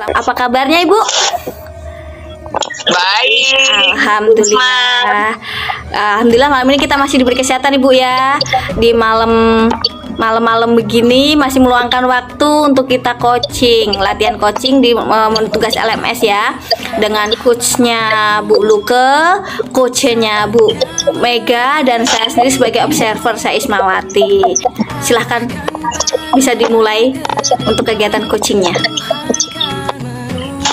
Apa kabarnya Ibu? Baik. Alhamdulillah. Alhamdulillah malam ini kita masih diberi kesehatan Ibu ya. Di malam begini masih meluangkan waktu untuk kita coaching, latihan coaching di tugas LMS ya. Dengan coachnya Bu Luke, coachnya Bu Mega, dan saya sendiri sebagai observer, saya Ismawati. Silahkan bisa dimulai untuk kegiatan coachingnya.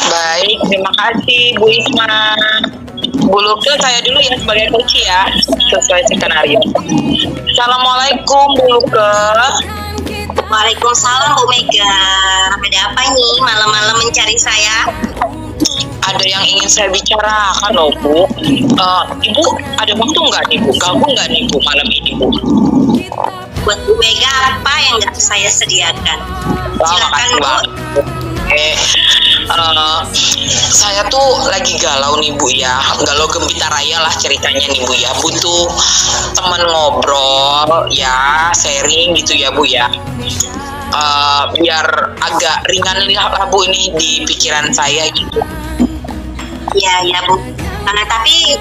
Baik, terima kasih Bu Isma. Bu Luke, saya dulu ya sebagai coach ya, sesuai skenario. Assalamualaikum Bu Luke. Waalaikumsalam Bu Mega. Ada apa nih malam-malam mencari saya? Ada yang ingin saya bicarakan loh Bu. Ibu ada waktu nggak nih Bu? Gabung nggak nih Bu malam ini Bu? Buat Bu Mega apa yang nggak saya sediakan? Silakan Bu. Saya tuh lagi galau nih Bu ya, galau gembita raya lah ceritanya nih Bu ya. Butuh teman ngobrol ya, sharing gitu ya Bu ya. Biar agak ringan lah Bu ini di pikiran saya gitu. Ya Bu. Tapi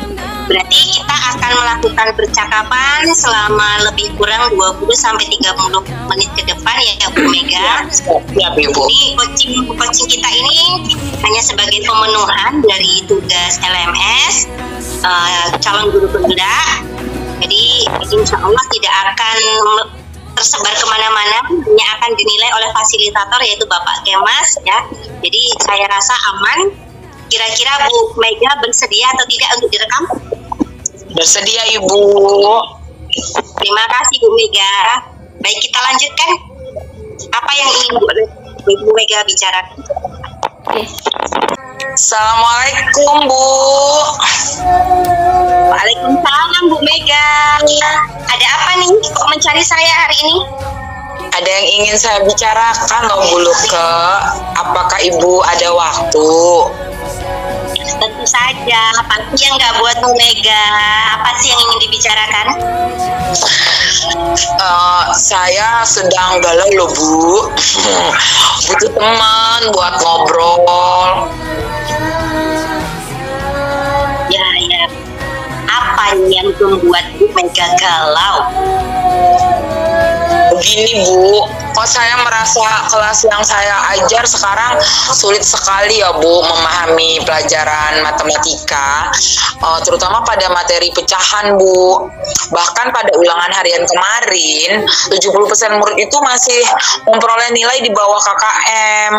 berarti kita akan melakukan percakapan selama lebih kurang 20-30 menit ke depan ya Bu Mega. Ya Bu. Ini coaching kita ini hanya sebagai pemenuhan dari tugas LMS calon guru pemula. Jadi insya Allah tidak akan tersebar kemana-mana, hanya akan dinilai oleh fasilitator yaitu Bapak Kemas ya. Jadi saya rasa aman. Kira-kira Bu Mega bersedia atau tidak untuk direkam? Bersedia Ibu. Terima kasih Bu Mega. Baik, kita lanjutkan. Apa yang ingin Bu Mega bicarakan? Assalamualaikum Bu. Waalaikumsalam Bu Mega. Ada apa nih kok mencari saya hari ini? Ada yang ingin saya bicarakan loh Bu Luke. Apakah Ibu ada waktu? Tentu saja, pasti yang nggak buat Bu Mega. Apa sih yang ingin dibicarakan? Saya sedang galau loh Bu. Butuh teman buat ngobrol. Ya. Apa yang membuat Bu Mega galau? Begini Bu, kok saya merasa kelas yang saya ajar sekarang sulit sekali ya Bu memahami pelajaran matematika, terutama pada materi pecahan Bu. Bahkan pada ulangan harian kemarin 70% murid itu masih memperoleh nilai di bawah KKM.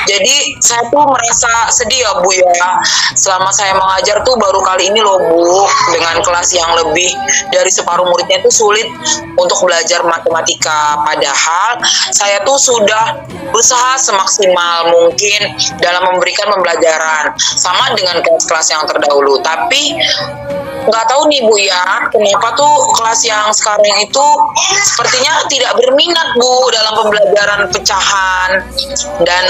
Jadi saya tuh merasa sedih ya Bu ya. Selama saya mengajar tuh baru kali ini loh Bu, dengan kelas yang lebih dari separuh muridnya tuh sulit untuk belajar matematika. Padahal saya tuh sudah berusaha semaksimal mungkin dalam memberikan pembelajaran sama dengan kelas-kelas yang terdahulu. Tapi nggak tahu nih Bu ya, kenapa tuh kelas yang sekarang itu sepertinya tidak berminat Bu dalam pembelajaran pecahan dan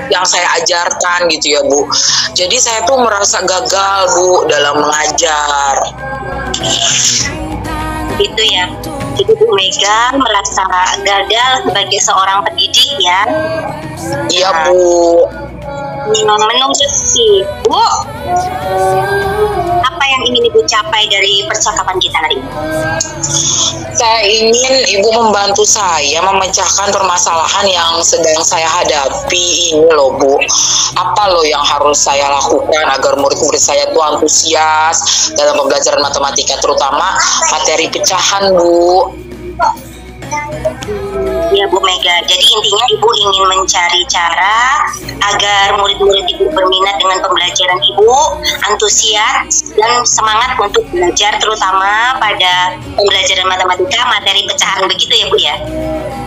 yang saya ajarkan gitu ya Bu. Jadi saya tuh merasa gagal Bu dalam mengajar. Gitu ya. Jadi Bu Mega merasa gagal sebagai seorang pendidik ya. Iya Bu. Menurut Ibu, apa yang ingin Ibu capai dari percakapan kita hari ini? Saya ingin Ibu membantu saya memecahkan permasalahan yang sedang saya hadapi ini loh Bu. Apa loh yang harus saya lakukan agar murid-murid saya itu antusias dalam pembelajaran matematika, terutama materi pecahan Bu. Ya Bu Mega, jadi intinya Ibu ingin mencari cara agar murid-murid Ibu berminat dengan pembelajaran Ibu, antusias dan semangat untuk belajar, terutama pada pembelajaran matematika materi pecahan, begitu ya Bu ya?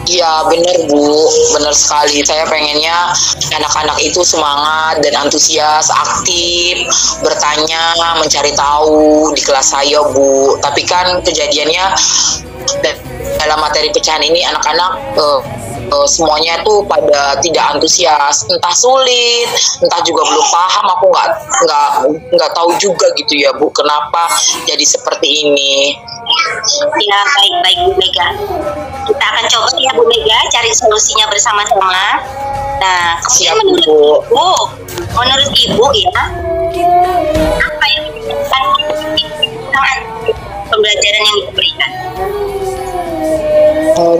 Iya benar Bu, benar sekali. Saya pengennya anak-anak itu semangat dan antusias, aktif, bertanya, mencari tahu di kelas saya Bu. Tapi kan kejadiannya dalam materi pecahan ini anak-anak semuanya tuh pada tidak antusias, entah sulit, entah juga belum paham. Aku nggak tahu juga gitu ya Bu, kenapa jadi seperti ini. Ya, baik Bu Mega. Kita akan coba ya Bu Mega cari solusinya bersama-sama. Nah, kemudian Siap, menurut Ibu ya, apa yang menyebabkan pembelajaran yang diberikan?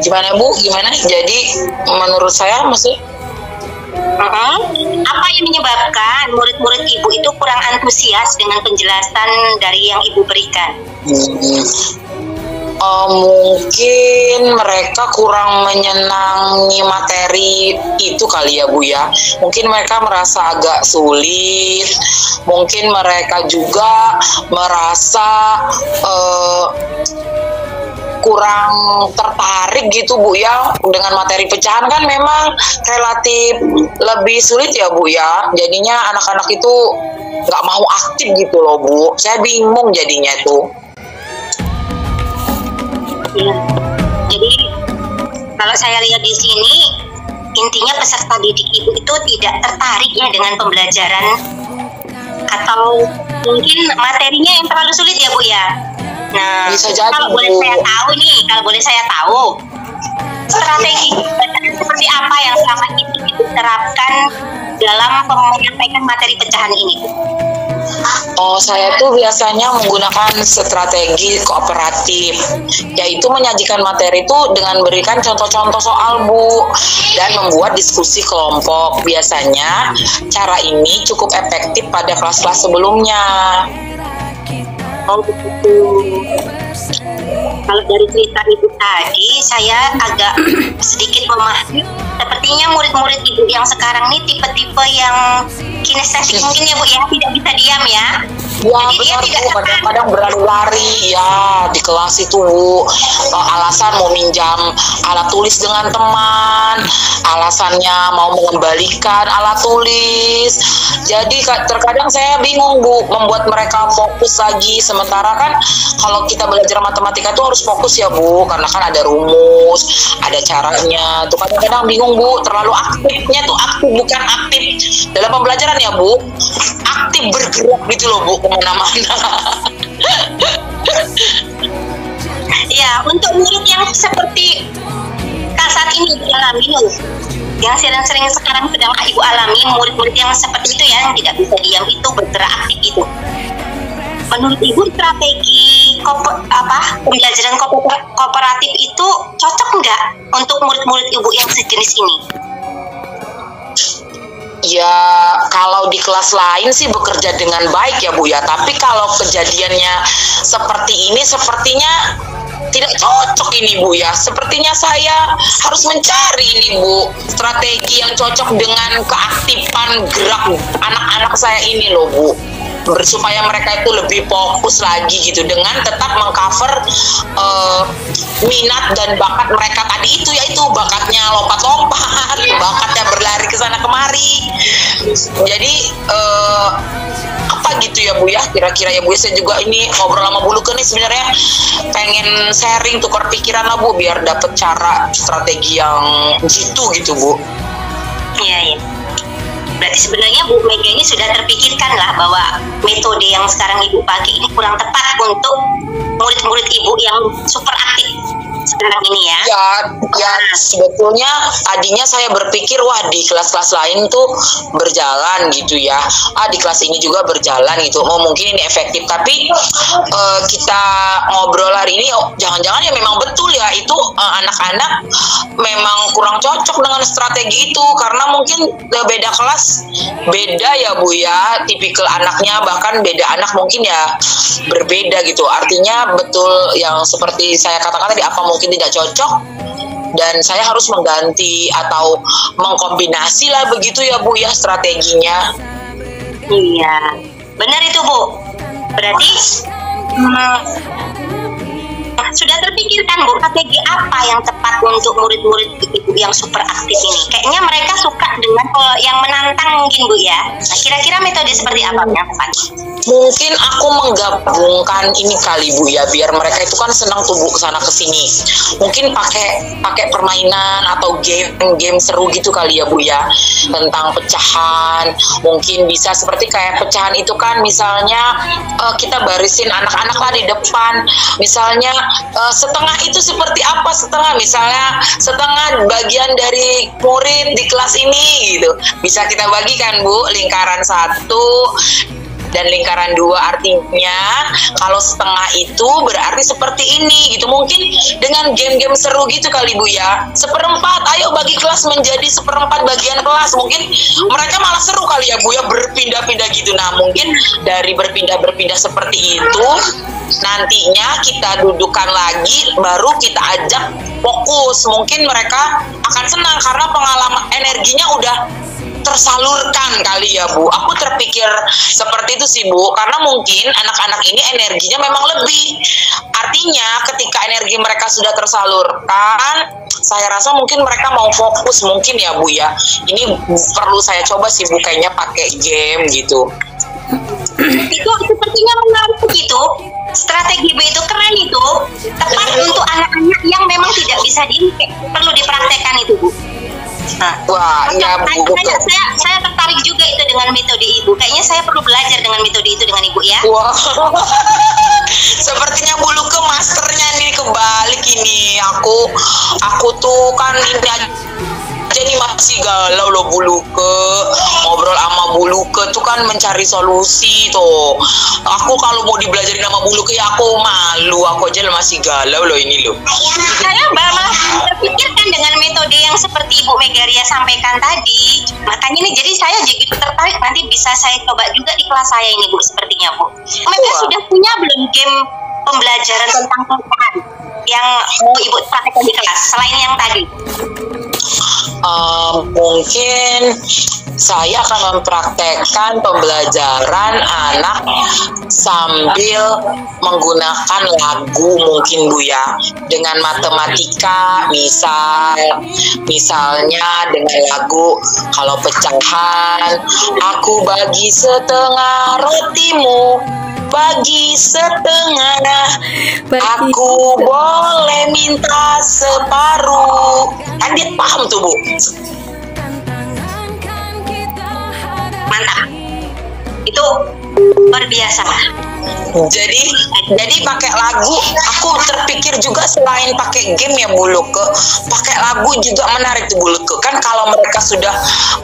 Gimana Bu? Gimana? Jadi menurut saya maksudnya apa yang menyebabkan murid-murid Ibu itu kurang antusias dengan penjelasan dari yang Ibu berikan? Mungkin mereka kurang menyenangi materi itu kali ya Bu ya. Mungkin mereka merasa agak sulit. Mungkin mereka juga merasa kurang tertarik gitu Bu ya dengan materi pecahan, kan memang relatif lebih sulit ya Bu ya. Jadinya anak-anak itu nggak mau aktif gitu loh Bu. Saya bingung jadinya tuh. Ya. Jadi kalau saya lihat di sini, intinya peserta didik Ibu itu tidak tertarik ya dengan pembelajaran, atau mungkin materinya yang terlalu sulit ya Bu ya. Nah, bisa jadi, kalau boleh saya tahu strategi seperti apa yang selama ini diterapkan dalam menyampaikan materi pecahan ini? Saya tuh biasanya menggunakan strategi kooperatif, yaitu menyajikan materi itu dengan berikan contoh-contoh soal Bu, dan membuat diskusi kelompok. Biasanya cara ini cukup efektif pada kelas-kelas sebelumnya. Oh begitu. Kalau dari cerita Ibu tadi, saya agak sedikit memahami. Sepertinya murid-murid Ibu yang sekarang ini tipe-tipe yang kinestetik mungkin ya Bu ya, tidak bisa diam ya. Ya Jadi dia benar tidak Bu, kadang-kadang berlari-lari ya di kelas itu Bu. Alasan mau minjam alat tulis dengan teman, alasannya mau mengembalikan alat tulis. Jadi terkadang saya bingung Bu, membuat mereka fokus lagi. Sementara kan kalau kita belajar matematika itu harus fokus ya Bu, karena kan ada rumus, ada caranya. Tuh kadang-kadang bingung Bu, terlalu aktifnya tuh aktif bukan aktif dalam pembelajaran ya Bu, aktif bergerak gitu loh Bu kemana-mana. Ya, untuk murid yang seperti saat ini dialami, yang sering-sering sekarang sedang Ibu alami, murid-murid yang seperti itu ya, yang tidak bisa diam itu, bergerak aktif itu. Menurut Ibu strategi pembelajaran kooperatif itu cocok nggak untuk murid-murid Ibu yang sejenis ini? Ya kalau di kelas lain sih bekerja dengan baik ya Bu ya, tapi kalau kejadiannya seperti ini sepertinya tidak cocok ini Bu ya. Sepertinya saya harus mencari ini Bu strategi yang cocok dengan keaktifan gerak anak-anak saya ini loh Bu, supaya mereka itu lebih fokus lagi gitu, dengan tetap mengcover minat dan bakat mereka tadi itu, yaitu bakatnya lompat-lompat, bakatnya berlari ke sana kemari. Jadi apa gitu ya Bu ya, kira-kira ya Bu, saya juga ini ngobrol sama Bu Luke nih sebenarnya pengen sharing, tukar pikiran lah Bu, biar dapet cara strategi yang gitu Bu. Iya. Berarti sebenarnya Bu Mega ini sudah terpikirkan lah bahwa metode yang sekarang Ibu pakai ini kurang tepat untuk murid-murid Ibu yang super aktif sekarang ini ya. Ya sebetulnya tadinya saya berpikir wah di kelas-kelas lain tuh berjalan gitu ya, di kelas ini juga berjalan gitu, mungkin ini efektif. Tapi kita ngobrol hari ini, jangan-jangan ya memang betul ya itu anak-anak memang kurang cocok dengan strategi itu, karena mungkin beda kelas beda ya Bu ya, tipikal anaknya, bahkan beda anak mungkin ya berbeda gitu. Artinya betul yang seperti saya katakan tadi, apa mungkin tidak cocok dan saya harus mengganti atau mengkombinasi lah begitu ya Bu ya strateginya. Iya, benar itu Bu. Berarti sudah terpikirkan Bu, strategi apa yang tepat untuk murid-murid Ibu yang super aktif ini? Kayaknya mereka suka dengan yang menantang mungkin Bu ya. Nah, kira-kira metode seperti apa yang tepat? Mungkin aku menggabungkan ini kali Bu ya, biar mereka itu kan senang tuh Bu kesana kesini. Mungkin pakai permainan atau game seru gitu kali ya Bu ya, tentang pecahan. Mungkin bisa seperti kayak pecahan itu kan, misalnya kita barisin anak-anak lah di depan. Misalnya setengah itu seperti apa, setengah misalnya setengah bagian dari murid di kelas ini gitu. Bisa kita bagikan Bu, lingkaran 1 dan lingkaran 2, artinya kalau setengah itu berarti seperti ini gitu. Mungkin dengan game-game seru gitu kali Bu ya, 1/4, ayo bagi kelas menjadi 1/4 bagian kelas. Mungkin mereka malah seru kali ya Bu ya, berpindah-pindah gitu. Nah mungkin dari berpindah-berpindah seperti itu, nantinya kita dudukkan lagi, baru kita ajak fokus. Mungkin mereka akan senang karena pengalaman energinya udah tersalurkan kali ya Bu. Aku terpikir seperti itu sih Bu, karena mungkin anak-anak ini energinya memang lebih. Artinya ketika energi mereka sudah tersalurkan, saya rasa mungkin mereka mau fokus mungkin ya Bu ya. Ini perlu saya coba sih Bu, kayaknya pakai game gitu. Itu sepertinya menarik begitu. Strategi Bu itu keren itu, tepat untuk anak-anak yang memang tidak bisa perlu dipraktekkan itu Bu. Nah, wah, iya Bu. Saya tertarik juga itu dengan metode Ibu. Kayaknya saya perlu belajar dengan metode itu dengan Ibu ya. Wah, sepertinya Bu Luke masternya nih, kebalik ini. Aku tuh kan ini aja nih masih galau loh Bu Luke. Ngobrol sama Bu Luke tuh kan mencari solusi tuh. Aku kalau mau dibelajarin sama Bu Luke ya aku malu. Aku aja masih galau loh ini loh. Saya malah terpikirkan dengan metode yang seperti Ibu Megaria sampaikan tadi. Makanya ini jadi saya jadi tertarik, nanti bisa saya coba juga di kelas saya ini Bu, sepertinya Bu. Mereka sudah punya belum game pembelajaran tentang pecahan yang mau Ibu praktekkan di kelas selain yang tadi? Mungkin saya akan mempraktekkan pembelajaran anak sambil menggunakan lagu mungkin Bu ya, dengan matematika misalnya dengan lagu kalau pecahan, aku bagi setengah rotimu, bagi setengah, aku boleh minta separuh. Kan dia paham tuh Bu. Mantap, itu luar biasa. Jadi pakai lagu, aku terpikir juga selain pakai game ya Bu Luke, pakai lagu juga menarik tuh Bu Luke. Kan kalau mereka sudah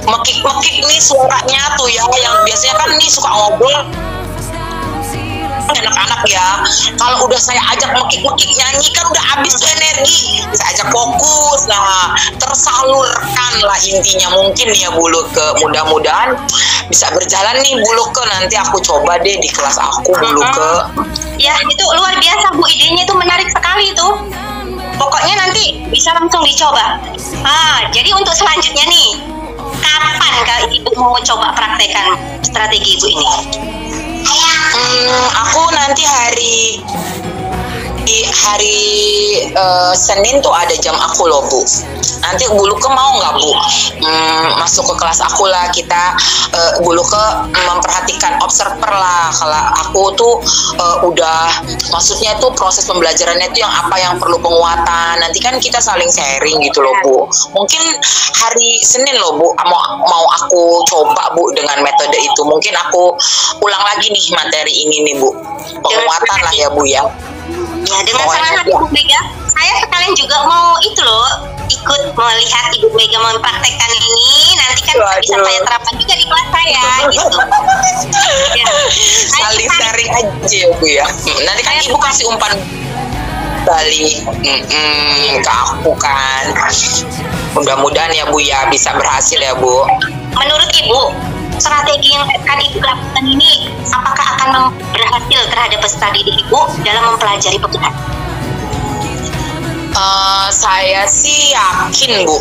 mekik-mekik nih suaranya tuh ya, yang biasanya kan nih suka ngobrol anak-anak ya, kalau udah saya ajak mekik-mekik nyanyi kan udah habis tuh energi. Saya ajak fokus, nah tersalurkan lah intinya. Mungkin ya Bu Luke, mudah-mudahan bisa berjalan nih Bu Luke. Nanti aku coba deh di kelas aku Bu Luke. Ya itu luar biasa Bu, idenya itu menarik sekali tuh. Pokoknya nanti bisa langsung dicoba. Jadi untuk selanjutnya nih, kapan kalau Ibu mau coba praktekkan strategi Ibu ini? Aku nanti hari Senin tuh ada jam aku loh Bu. Nanti Bu Luke mau nggak Bu masuk ke kelas aku lah, kita Bu Luke memperhatikan, observer lah. Kalau aku tuh udah, maksudnya tuh proses pembelajarannya tuh yang apa yang perlu penguatan. Nanti kan kita saling sharing gitu loh Bu. Mungkin hari Senin loh Bu, mau aku coba Bu dengan metode itu. Mungkin aku ulang lagi nih materi ini nih Bu, penguatan lah ya Bu ya. Ya, dengan sangat hati Ibu Mega, saya sekalian juga mau itu loh, ikut melihat Ibu Mega mempraktekkan ini. Nanti kan bisa saya terapkan juga di kelas saya gitu. Ya. Saling sharing aja ya Bu ya. Nanti kan Ibu kasih umpan balik ke aku kan. Mudah-mudahan ya Bu ya bisa berhasil ya Bu. Menurut Ibu, strategi yang akan Ibu lakukan ini apakah akan berhasil terhadap peserta didik Ibu dalam mempelajari pecahan? Saya sih yakin Bu,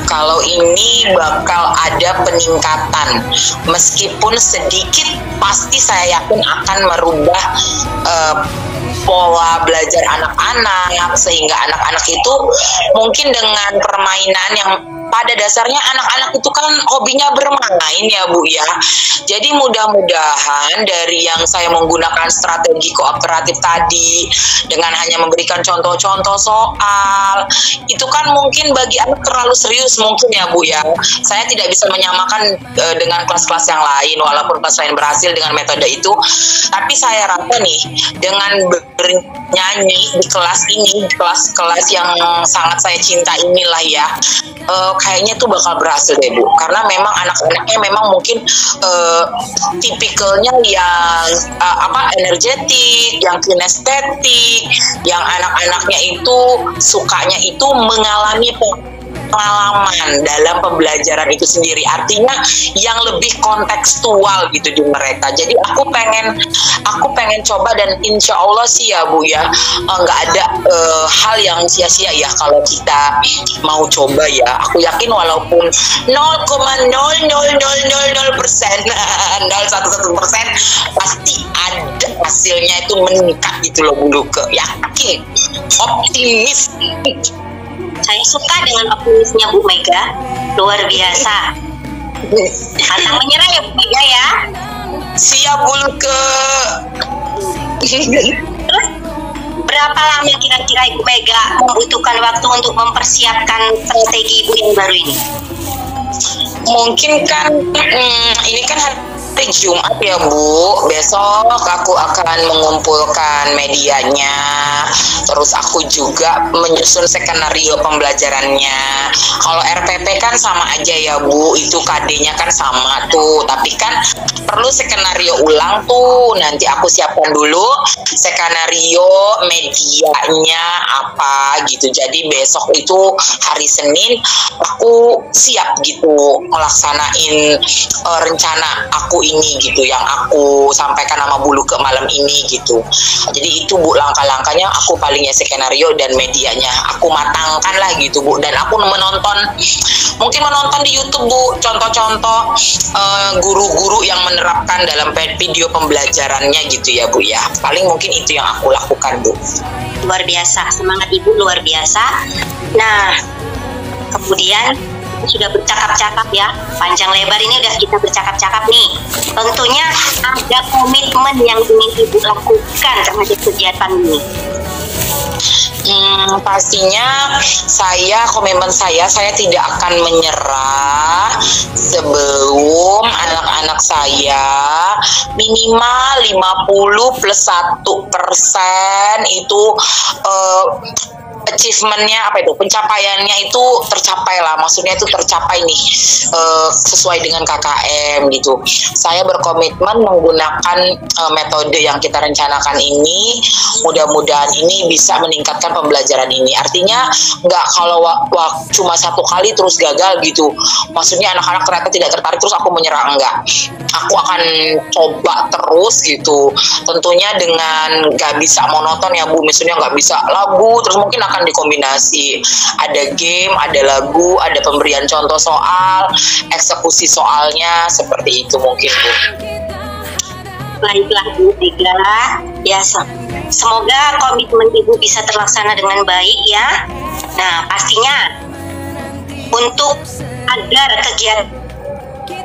kalau ini bakal ada peningkatan, meskipun sedikit, pasti saya yakin akan merubah pola belajar anak-anak, sehingga anak-anak itu mungkin dengan permainan yang pada dasarnya anak-anak itu kan hobinya bermain ya Bu ya. Jadi mudah-mudahan dari yang saya menggunakan strategi kooperatif tadi dengan hanya memberikan contoh-contoh soal, itu kan mungkin bagi anak terlalu serius mungkin ya Bu ya. Saya tidak bisa menyamakan dengan kelas-kelas yang lain, walaupun kelas lain berhasil dengan metode itu. Tapi saya rasa nih, dengan bernyanyi di kelas ini, kelas-kelas yang sangat saya cinta inilah ya, kayaknya tuh bakal berhasil deh Bu, karena memang anak-anaknya memang mungkin tipikalnya yang energetik, yang kinestetik, yang anak-anaknya itu sukanya itu mengalami pengalaman dalam pembelajaran itu sendiri, artinya yang lebih kontekstual gitu di mereka. Jadi aku pengen coba, dan insya Allah sih ya Bu ya, nggak ada hal yang sia-sia ya kalau kita mau coba ya. Aku yakin walaupun 0,00000%, 0,11%, pasti ada hasilnya itu meningkat gitu loh Bu Luke. Yakin, optimis. Saya suka dengan optimisnya Bu Mega, luar biasa. Pantang menyerah ya Bu Mega ya. Siap Bu Luke. Terus berapa lama kira-kira Ibu Mega membutuhkan waktu untuk mempersiapkan strategi Ibu yang baru ini? Mungkin kan ini kan hari Jumat ya Bu, besok aku akan mengumpulkan medianya, terus aku juga menyusun skenario pembelajarannya. Kalau RPP kan sama aja ya Bu, itu KD-nya kan sama tuh, tapi kan perlu skenario ulang tuh. Nanti aku siapkan dulu skenario medianya apa gitu. Jadi besok itu hari Senin aku siap gitu melaksanain rencana aku ini gitu, yang aku sampaikan sama Bulu ke malam ini gitu. Jadi itu Bu langkah-langkahnya, aku palingnya skenario dan medianya aku matangkan lah gitu Bu, dan aku mungkin menonton di YouTube Bu contoh-contoh guru-guru yang menerapkan dalam video pembelajarannya gitu ya Bu ya. Paling mungkin itu yang aku lakukan Bu. Luar biasa, semangat Ibu luar biasa. Nah, kemudian sudah bercakap-cakap ya, panjang lebar ini udah kita bercakap-cakap nih. Tentunya ada komitmen yang ingin Ibu lakukan terhadap kegiatan ini. Pastinya komitmen saya tidak akan menyerah sebelum anak-anak saya minimal 50+1% itu achievementnya pencapaiannya itu tercapai lah, maksudnya itu tercapai nih sesuai dengan KKM gitu. Saya berkomitmen menggunakan metode yang kita rencanakan ini, mudah-mudahan ini bisa meningkatkan pembelajaran ini. Artinya nggak kalau cuma satu kali terus gagal gitu, maksudnya anak-anak ternyata tidak tertarik terus aku menyerah, enggak. Aku akan coba terus gitu, tentunya dengan nggak bisa monoton ya Bu, misalnya nggak bisa lagu terus, mungkin akan dikombinasi, ada game, ada lagu, ada pemberian contoh soal, eksekusi soalnya, seperti itu mungkin Bu. Baiklah Bu Mega, ya semoga komitmen Ibu bisa terlaksana dengan baik ya. Nah pastinya untuk agar kegiatan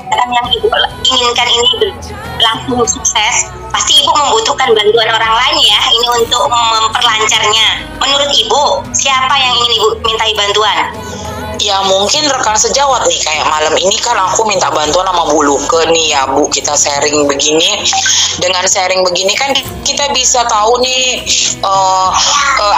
yang Ibu inginkan ini berlangsung sukses, pasti Ibu membutuhkan bantuan orang lain ya, ini untuk memperlancarnya. Menurut Ibu, siapa yang ingin Ibu mintai bantuan? Ya mungkin rekan sejawat nih, kayak malam ini kan aku minta bantuan sama Bu Luke nih ya Bu, kita sharing begini. Dengan sharing begini kan kita bisa tahu nih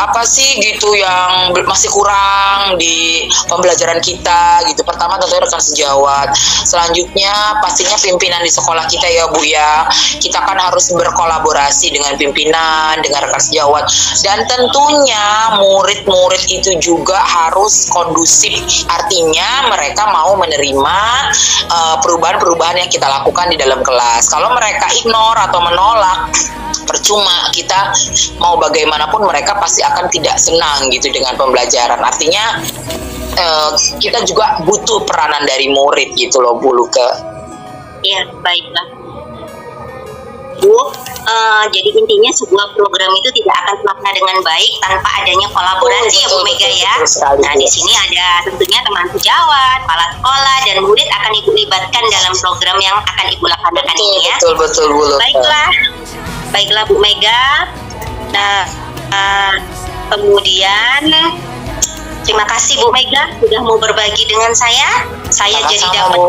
apa sih gitu yang masih kurang di pembelajaran kita gitu. Pertama tentunya rekan sejawat, selanjutnya pastinya pimpinan di sekolah kita ya Bu ya. Kita kan harus berkolaborasi dengan pimpinan, dengan rekan sejawat, dan tentunya murid-murid itu juga harus kondusif. Artinya mereka mau menerima perubahan-perubahan yang kita lakukan di dalam kelas. Kalau mereka ignore atau menolak, percuma. Kita mau bagaimanapun mereka pasti akan tidak senang gitu dengan pembelajaran. Artinya kita juga butuh peranan dari murid gitu loh, Bu Luke. Iya, baiklah. Bu, jadi intinya sebuah program itu tidak akan terlaksana dengan baik tanpa adanya kolaborasi, ya Bu Mega ya. Nah, di sini ada tentunya teman sejawat, kepala sekolah, dan murid akan Ibu libatkan dalam program yang akan Ibu laksanakan ini ya. Betul Bu Luke. Baiklah Bu Mega. Nah, kemudian terima kasih Bu Mega sudah mau berbagi dengan saya. Saya jadi dapat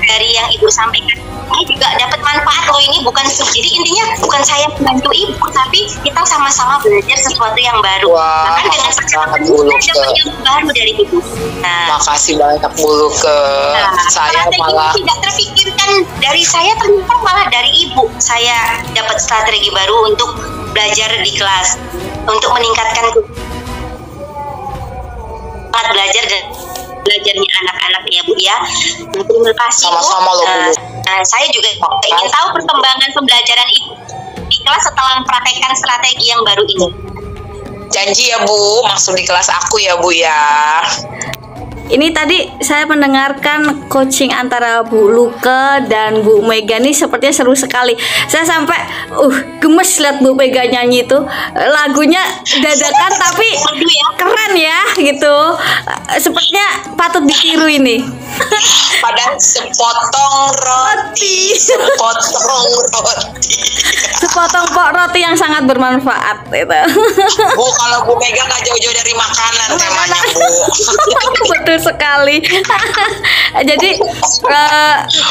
dari yang Ibu sampaikan. Saya juga dapat manfaat loh, ini bukan, jadi intinya bukan saya membantu Ibu, tapi kita sama-sama belajar sesuatu yang baru. Bahkan dengan percakapan kita dapat yang baru dari Ibu. Nah, makasih banyak Bu Luke. Saya malah tidak terpikirkan dari saya, ternyata malah dari Ibu saya dapat strategi baru untuk belajar di kelas, untuk meningkatkan belajar dan belajarnya anak-anak ya Bu ya. Terima kasih. Sama-sama loh Bu. Saya juga ingin tahu perkembangan pembelajaran Ibu di kelas setelah mempraktekkan strategi yang baru ini. Janji ya Bu, masuk di kelas aku ya Bu ya. Ini tadi saya mendengarkan coaching antara Bu Luke dan Bu Mega nih, sepertinya seru sekali. Saya sampai gemes lihat Bu Mega nyanyi itu. Lagunya dadakan tapi keren ya gitu. Sepertinya patut ditiru ini. Padahal sepotong roti. Sepotong pok roti yang sangat bermanfaat itu. Bu, kalau Bu Mega nggak jauh-jauh dari makanan temanya Bu. Betul sekali. Jadi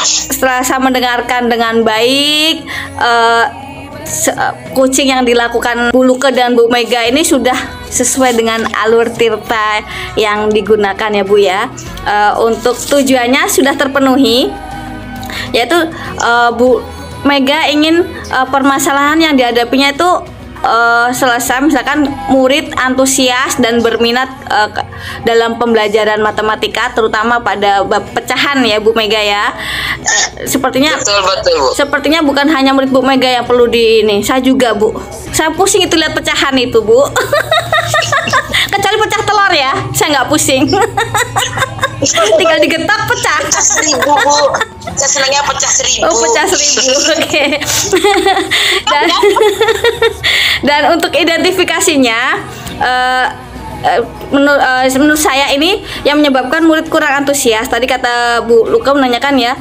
setelah saya mendengarkan dengan baik coaching yang dilakukan Bu Luke dan Bu Mega ini sudah sesuai dengan alur tirta yang digunakan ya Bu ya. Untuk tujuannya sudah terpenuhi, yaitu Bu Mega ingin permasalahan yang dihadapinya itu selesai, misalkan murid antusias dan berminat dalam pembelajaran matematika, terutama pada bab pecahan ya Bu Mega ya. Sepertinya betul Bu. Sepertinya bukan hanya murid Bu Mega yang perlu ini, saya juga Bu. Saya pusing itu lihat pecahan itu Bu. Kecuali pecah telur ya, saya nggak pusing. Tinggal digetak pecah. Pecah 1000 Bu. Saya senangnya pecah 1000. Oh, pecah 1000. Oke. Dan untuk identifikasinya, menurut saya ini yang menyebabkan murid kurang antusias. Tadi kata Bu Luke menanyakan ya,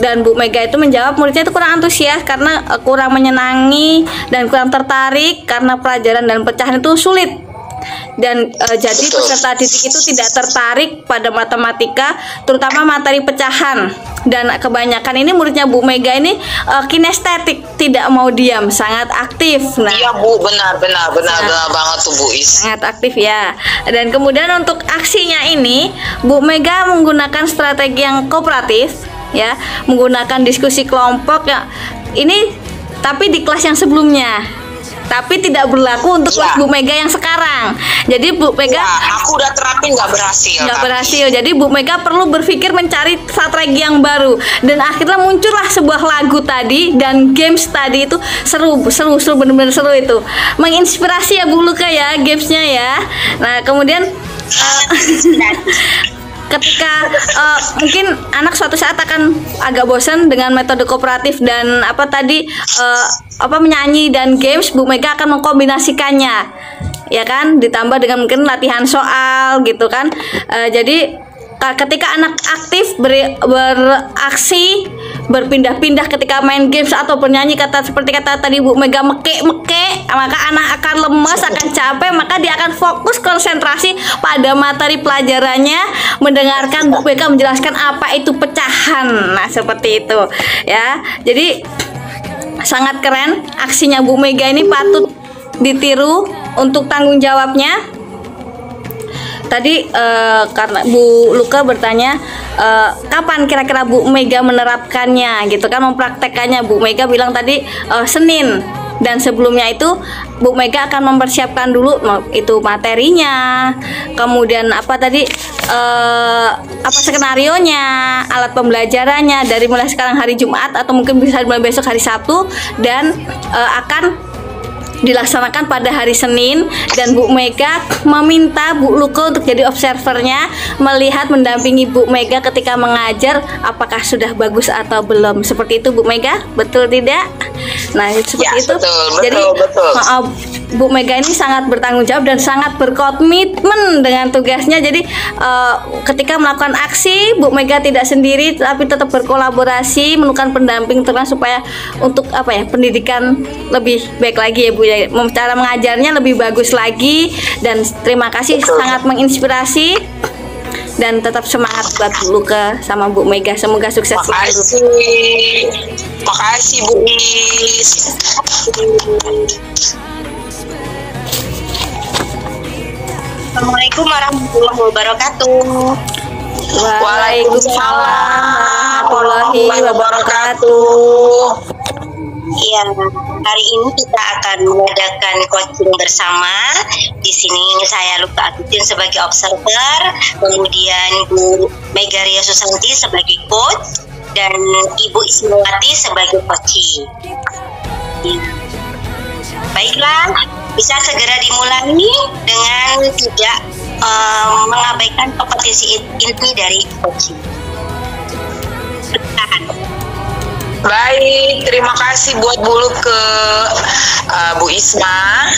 dan Bu Mega itu menjawab muridnya itu kurang antusias karena kurang menyenangi dan kurang tertarik karena pelajaran dan pecahan itu sulit. Dan jadi peserta didik itu tidak tertarik pada matematika, terutama materi pecahan. Dan kebanyakan ini muridnya Bu Mega ini kinestetik, tidak mau diam, sangat aktif. Nah, iya Bu, benar banget tuh Bu Is. Sangat aktif ya. Dan kemudian untuk aksinya ini Bu Mega menggunakan strategi yang kooperatif ya, menggunakan diskusi kelompok ya. Ini tapi di kelas yang sebelumnya. Tapi tidak berlaku untuk kelas Bu Mega yang sekarang. Jadi Bu Mega, aku udah terapin nggak berhasil. Jadi Bu Mega perlu berpikir mencari strategi yang baru. Dan akhirnya muncullah sebuah lagu tadi dan games tadi itu seru, benar-benar seru itu. Menginspirasi ya Bu Luke ya gamesnya ya. Nah kemudian ketika mungkin anak suatu saat akan agak bosan dengan metode kooperatif dan menyanyi dan games, Bu Mega akan mengkombinasikannya ya kan, ditambah dengan mungkin latihan soal gitu kan. Jadi ketika anak aktif beraksi, berpindah-pindah ketika main games atau bernyanyi, seperti kata tadi Bu Mega meke, maka anak akan lemas, akan capek, maka dia akan fokus konsentrasi pada materi pelajarannya, mendengarkan Bu Mega menjelaskan apa itu pecahan. Nah seperti itu ya. Jadi sangat keren aksinya Bu Mega ini, patut ditiru untuk tanggung jawabnya. Tadi karena Bu Luke bertanya kapan kira-kira Bu Mega menerapkannya gitu kan, mempraktekannya. Bu Mega bilang tadi Senin, dan sebelumnya itu Bu Mega akan mempersiapkan dulu itu materinya, kemudian apa skenarionya, alat pembelajarannya dari mulai sekarang hari Jumat atau mungkin bisa mulai besok hari Sabtu, dan akan dilaksanakan pada hari Senin, dan Bu Mega meminta Bu Luko untuk jadi observernya, melihat mendampingi Bu Mega ketika mengajar apakah sudah bagus atau belum. Seperti itu Bu Mega, betul tidak? Nah, seperti Ya, itu. betul, Jadi betul. Bu Mega ini sangat bertanggung jawab dan sangat berkomitmen dengan tugasnya. Jadi ketika melakukan aksi, Bu Mega tidak sendiri tapi tetap berkolaborasi, menemukan pendamping terus supaya untuk apa ya, pendidikan lebih baik lagi ya Bu ya. Cara mengajarnya lebih bagus lagi, dan terima kasih, sangat menginspirasi, dan tetap semangat buat Bu Luka sama Bu Mega, semoga sukses selalu. Makasih Bu Is. Assalamualaikum warahmatullahi wabarakatuh. Waalaikumsalam warahmatullahi wabarakatuh. Iya, hari ini kita akan mengadakan coaching bersama. Di sini saya Luka Atutin sebagai observer, kemudian Bu Mega Ria Susanti sebagai coach, dan Ibu Ismawati sebagai coaching. Ya. Baiklah, bisa segera dimulai dengan tidak mengabaikan kompetisi inti dari coaching. Baik, terima kasih buat Bu Luke, Bu Isma.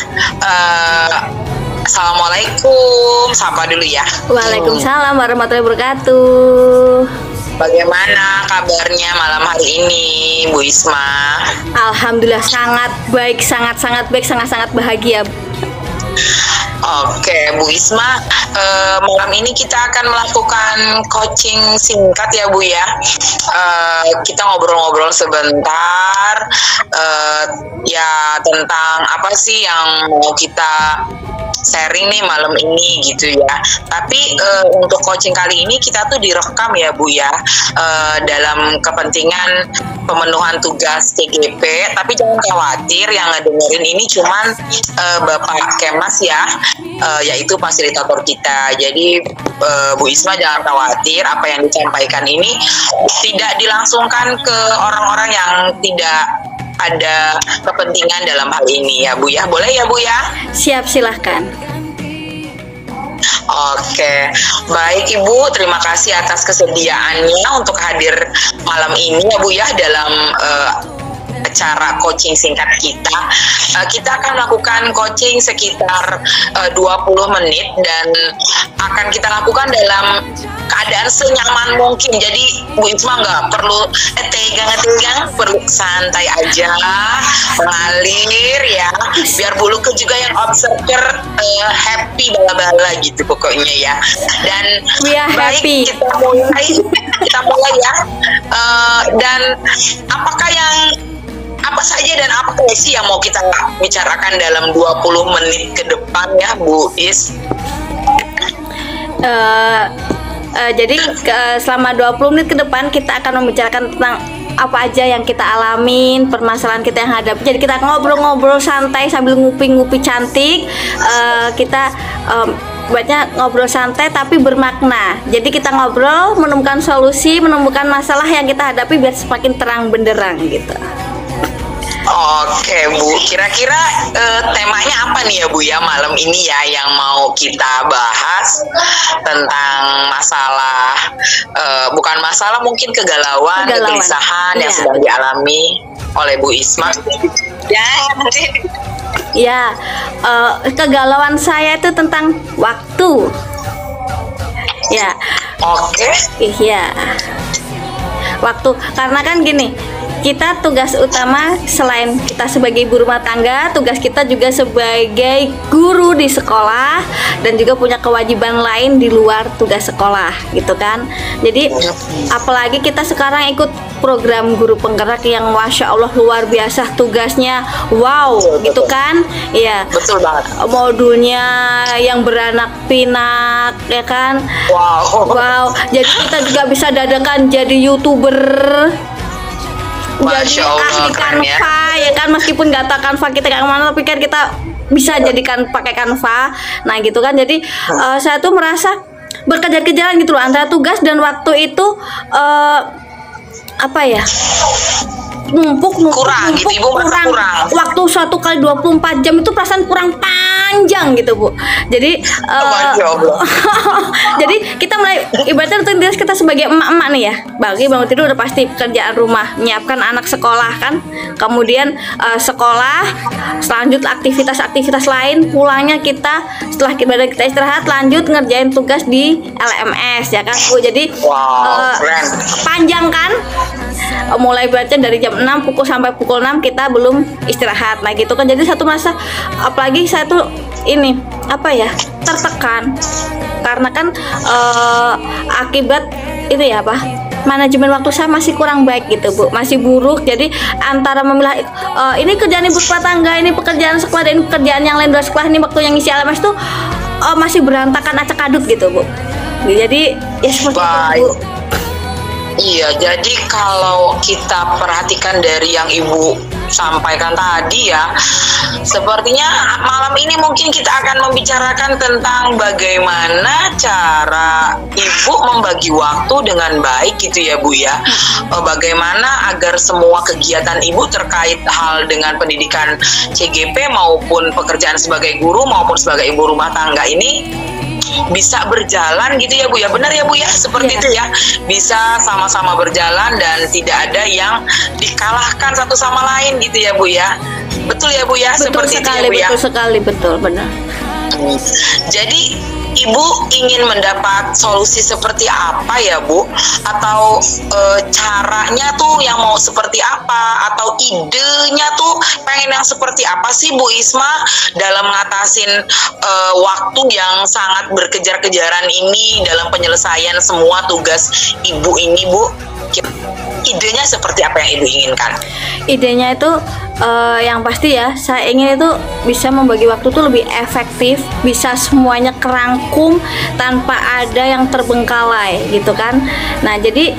Assalamualaikum, sapa dulu ya. Waalaikumsalam warahmatullahi wabarakatuh. Bagaimana kabarnya malam hari ini, Bu Isma? Alhamdulillah sangat baik, sangat baik, sangat bahagia. Oke, Bu Isma, malam ini kita akan melakukan coaching singkat ya Bu ya. Kita ngobrol-ngobrol sebentar, ya tentang apa sih yang mau kita sharing nih malam ini gitu ya. Tapi untuk coaching kali ini kita tuh direkam ya Bu ya, dalam kepentingan pemenuhan tugas TGP. Tapi jangan khawatir, yang ngedengerin ini cuman Bapak Kemas ya, yaitu fasilitator kita. Jadi Bu Isma jangan khawatir, apa yang disampaikan ini tidak dilangsungkan ke orang-orang yang tidak ada kepentingan dalam hal ini ya Bu ya. Boleh ya Bu ya? Siap, silahkan. Oke, baik Ibu, terima kasih atas kesediaannya untuk hadir malam ini ya Bu ya dalam acara coaching singkat kita. Kita akan melakukan coaching sekitar 20 menit dan akan kita lakukan dalam keadaan senyaman mungkin. Jadi Bu Isma nggak perlu tegang, perlu santai aja, mengalir ya. Biar Bu Luke juga yang observer happy bala-bala gitu pokoknya ya. Dan baik, happy. kita mulai ya. Dan apa saja dan apa sih yang mau kita bicarakan dalam 20 menit ke depan ya Bu Is? Jadi selama 20 menit ke depan kita akan membicarakan tentang apa aja yang kita alamin, permasalahan kita yang hadapi. Jadi kita ngobrol-ngobrol santai sambil ngupi-ngupi cantik. Kita buatnya ngobrol santai tapi bermakna. Jadi kita ngobrol, menemukan solusi, menemukan masalah yang kita hadapi biar semakin terang benderang gitu. Oke Bu, kira-kira temanya apa nih ya Bu ya malam ini ya yang mau kita bahas tentang masalah, bukan masalah, mungkin kegalauan. Kegelisahan yang sedang dialami oleh Bu Isma. Ya, kegalauan saya itu tentang waktu. Ya. Oke. Iya. Waktu, karena kan gini, kita tugas utama selain kita sebagai ibu rumah tangga, tugas kita juga sebagai guru di sekolah dan juga punya kewajiban lain di luar tugas sekolah gitu kan. Jadi apalagi kita sekarang ikut program guru penggerak yang Masya Allah luar biasa tugasnya, wow gitu kan. Iya, betul banget. Modulnya yang beranak pinak ya kan. Wow. Jadi kita juga bisa dadakan jadi YouTuber, jadi ahli Canva ya kan, meskipun nggak tahu Canva kita kayak mana, tapi kan kita bisa jadikan pakai Canva. Nah gitu kan. Jadi saya tuh merasa berkejar-kejaran gitu loh, antara tugas dan waktu itu apa ya, numpuk Kurang gitu, Ibu merasa kurang. Waktu 1 kali 24 jam itu perasaan kurang panjang gitu Bu. Jadi Masya Allah. jadi kita mulai ibaratnya rutinitas kita sebagai emak-emak nih ya, bagi bangun tidur udah pasti pekerjaan rumah, menyiapkan anak sekolah kan, kemudian sekolah, selanjutnya aktivitas-aktivitas lain, pulangnya kita setelah kita istirahat lanjut ngerjain tugas di LMS ya kan Bu. Jadi Wow, keren. panjang kan, mulai baca dari jam 6 sampai pukul 6 kita belum istirahat. Nah gitu kan, jadi satu masa apalagi saya tuh ini apa ya, tertekan karena kan akibat itu ya apa, manajemen waktu saya masih kurang baik gitu Bu, masih buruk. Jadi antara memilah ini kerjaan ibu rumah tangga, ini pekerjaan sekolah, dan ini pekerjaan yang lain luar sekolah, ini waktu yang ngisi LMS tuh masih berantakan acak adut gitu Bu. Jadi ya seperti itu Bu. Iya, jadi kalau kita perhatikan dari yang Ibu sampaikan tadi ya, sepertinya malam ini mungkin kita akan membicarakan tentang bagaimana cara Ibu membagi waktu dengan baik gitu ya Bu ya. Bagaimana agar semua kegiatan Ibu terkait hal dengan pendidikan CGP maupun pekerjaan sebagai guru maupun sebagai ibu rumah tangga ini bisa berjalan gitu ya Bu ya. Benar ya Bu ya, seperti itu ya, bisa sama-sama berjalan dan tidak ada yang dikalahkan satu sama lain gitu ya Bu ya. Betul ya Bu ya, Betul seperti sekali, itu ya Bu ya. betul sekali, betul benar. Jadi Ibu ingin mendapat solusi seperti apa ya Bu? Atau caranya tuh yang mau seperti apa? Atau idenya tuh pengen yang seperti apa sih Bu Isma dalam ngatasin waktu yang sangat berkejar-kejaran ini dalam penyelesaian semua tugas Ibu ini Bu? Idenya seperti apa yang Ibu inginkan? Idenya itu yang pasti ya, saya ingin itu bisa membagi waktu tuh lebih efektif, bisa semuanya kerangkum tanpa ada yang terbengkalai gitu kan. Nah jadi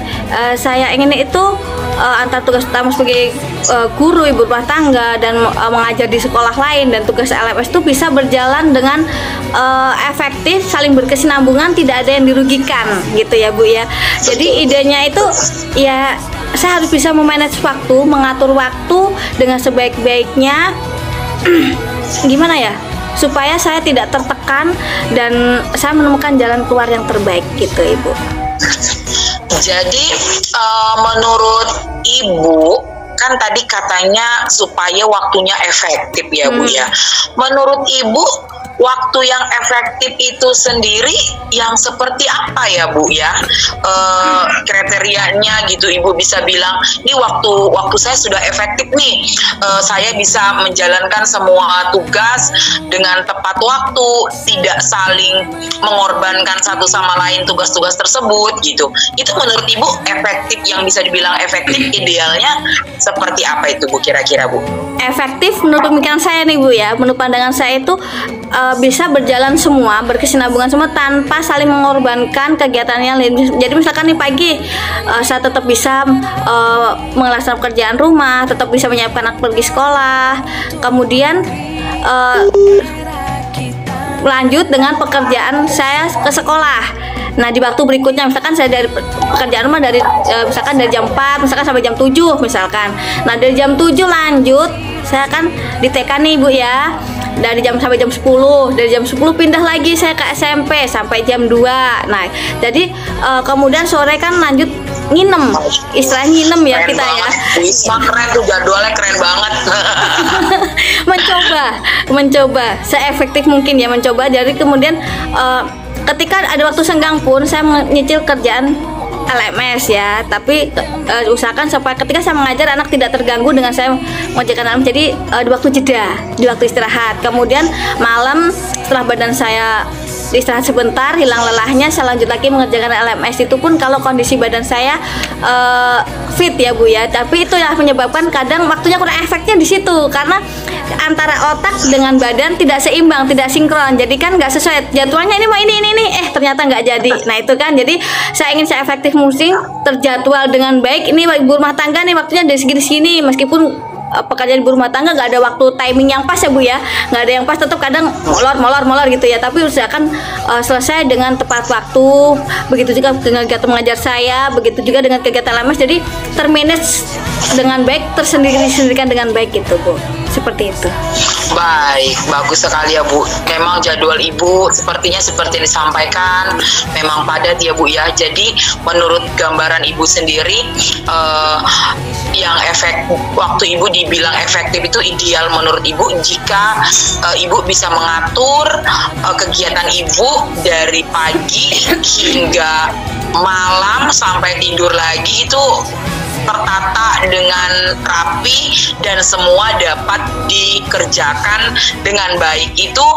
saya ingin itu antara tugas utama sebagai guru ibu rumah tangga dan mengajar di sekolah lain dan tugas LMS itu bisa berjalan dengan efektif, saling berkesinambungan, tidak ada yang dirugikan gitu ya Bu ya. Jadi idenya itu ya, saya harus bisa memanage waktu, mengatur waktu dengan sebaik-baiknya. Gimana ya, supaya saya tidak tertekan dan saya menemukan jalan keluar yang terbaik gitu Ibu. Jadi menurut Ibu kan tadi katanya supaya waktunya efektif ya Bu ya. Menurut Ibu waktu yang efektif itu sendiri yang seperti apa ya Bu ya? Kriterianya gitu Ibu bisa bilang, ini waktu saya sudah efektif nih, saya bisa menjalankan semua tugas dengan tepat waktu, tidak saling mengorbankan satu sama lain tugas-tugas tersebut gitu. Itu menurut Ibu efektif, yang bisa dibilang efektif, idealnya seperti apa itu Bu kira-kira Bu? Efektif menurut pemikiran saya nih Bu ya, menurut pandangan saya itu bisa berjalan semua, berkesinambungan semua tanpa saling mengorbankan kegiatan yang lain. Jadi misalkan nih pagi saya tetap bisa melaksanakan pekerjaan rumah, tetap bisa menyiapkan anak pergi sekolah, kemudian lanjut dengan pekerjaan saya ke sekolah. Nah di waktu berikutnya misalkan saya dari pekerjaan rumah dari misalkan dari jam 4 misalkan sampai jam 7 misalkan. Nah dari jam 7 lanjut saya kan di TK nih Bu ya, dari jam sampai jam 10, dari jam 10 pindah lagi saya ke SMP sampai jam 2. Nah jadi kemudian sore kan lanjut nginem, istilahnya nginem ya Keren kita banget. ya. Wisma keren tuh, jadwalnya keren banget. mencoba seefektif mungkin ya, mencoba. Jadi kemudian ketika ada waktu senggang pun saya menyicil kerjaan LMS ya, tapi usahakan supaya ketika saya mengajar anak tidak terganggu dengan saya mengerjakan LMS. Jadi di waktu jeda, di waktu istirahat, kemudian malam setelah badan saya istirahat sebentar, hilang lelahnya, saya lanjut lagi mengerjakan LMS. Itu pun kalau kondisi badan saya fit ya Bu ya. Tapi itu yang menyebabkan kadang waktunya kurang efeknya di situ, karena antara otak dengan badan tidak seimbang, tidak sinkron. Jadi kan nggak sesuai jadwalnya, ini mau ini ternyata nggak jadi. Nah itu kan, jadi saya ingin saya efektif mungkin terjadwal dengan baik. Ini ibu rumah tangga nih waktunya dari segini, meskipun pekerjaan ibu rumah tangga nggak ada waktu timing yang pas ya Bu ya, nggak ada yang pas, tetap kadang molor gitu ya, tapi usahakan selesai dengan tepat waktu. Begitu juga dengan kegiatan mengajar saya, begitu juga dengan kegiatan LMS, jadi termanage dengan baik, tersendiri-sendirikan dengan baik gitu Bu, seperti itu. Baik, bagus sekali ya Bu. Memang jadwal Ibu sepertinya seperti disampaikan memang padat ya Bu ya. Jadi menurut gambaran Ibu sendiri, yang waktu Ibu dibilang efektif itu ideal menurut Ibu jika Ibu bisa mengatur kegiatan Ibu dari pagi hingga malam sampai tidur lagi itu tertata dengan rapi dan semua dapat dikerjakan dengan baik. Itu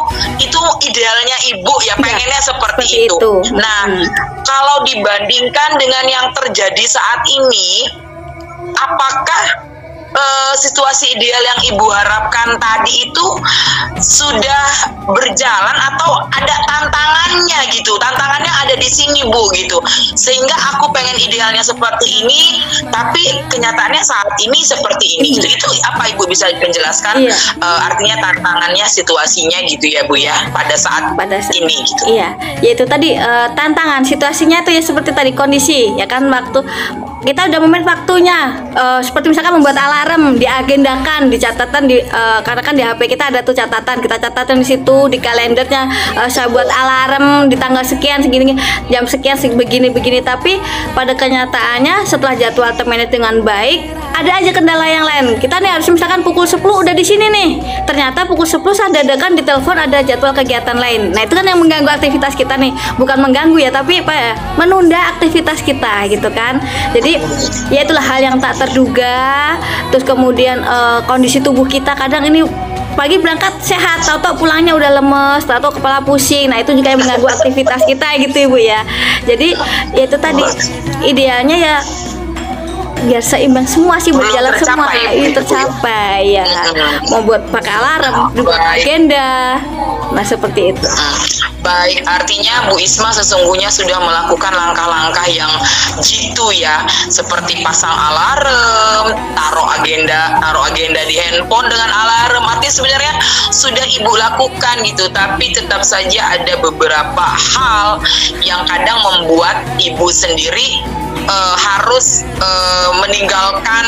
idealnya Ibu ya, pengennya seperti itu. Nah, kalau dibandingkan dengan yang terjadi saat ini, apakah situasi ideal yang Ibu harapkan tadi itu sudah berjalan atau ada tantangannya gitu? Tantangannya ada di sini Bu gitu. Sehingga aku pengen idealnya seperti ini, tapi kenyataannya saat ini seperti ini. Itu apa Ibu bisa menjelaskan? Artinya tantangannya, situasinya gitu ya Bu ya, pada saat ini gitu. Iya, yaitu tadi tantangan situasinya itu ya seperti tadi kondisi ya kan, waktu kita udah momen waktunya, seperti misalkan membuat alarm, diagendakan, dicatatkan karena kan di HP kita ada tuh catatan, kita catatan di situ di kalendernya, saya buat alarm di tanggal sekian segini, jam sekian begini. Tapi pada kenyataannya setelah jadwal termanage dengan baik, ada aja kendala yang lain. Kita nih harus misalkan pukul 10 udah di sini nih, ternyata pukul 10 saya dadakan di telepon ada jadwal kegiatan lain. Nah itu kan yang mengganggu aktivitas kita nih, bukan mengganggu ya, tapi apa ya, menunda aktivitas kita gitu kan. Jadi ya itulah hal yang tak terduga. Terus kemudian kondisi tubuh kita kadang ini pagi berangkat sehat, tahu-tahu pulangnya udah lemes, tahu-tahu kepala pusing. Nah itu juga yang mengganggu aktivitas kita gitu Ibu ya. Jadi ya itu tadi idealnya ya biar seimbang semua sih, berjalan semua ini tercapai ya. Mau buat pakai alarm, buat agenda. Nah seperti itu. Baik, artinya Bu Isma sesungguhnya sudah melakukan langkah-langkah yang jitu ya, seperti pasang alarm, taruh agenda di handphone dengan alarm. Artinya sebenarnya sudah Ibu lakukan gitu, tapi tetap saja ada beberapa hal yang kadang membuat Ibu sendiri harus meninggalkan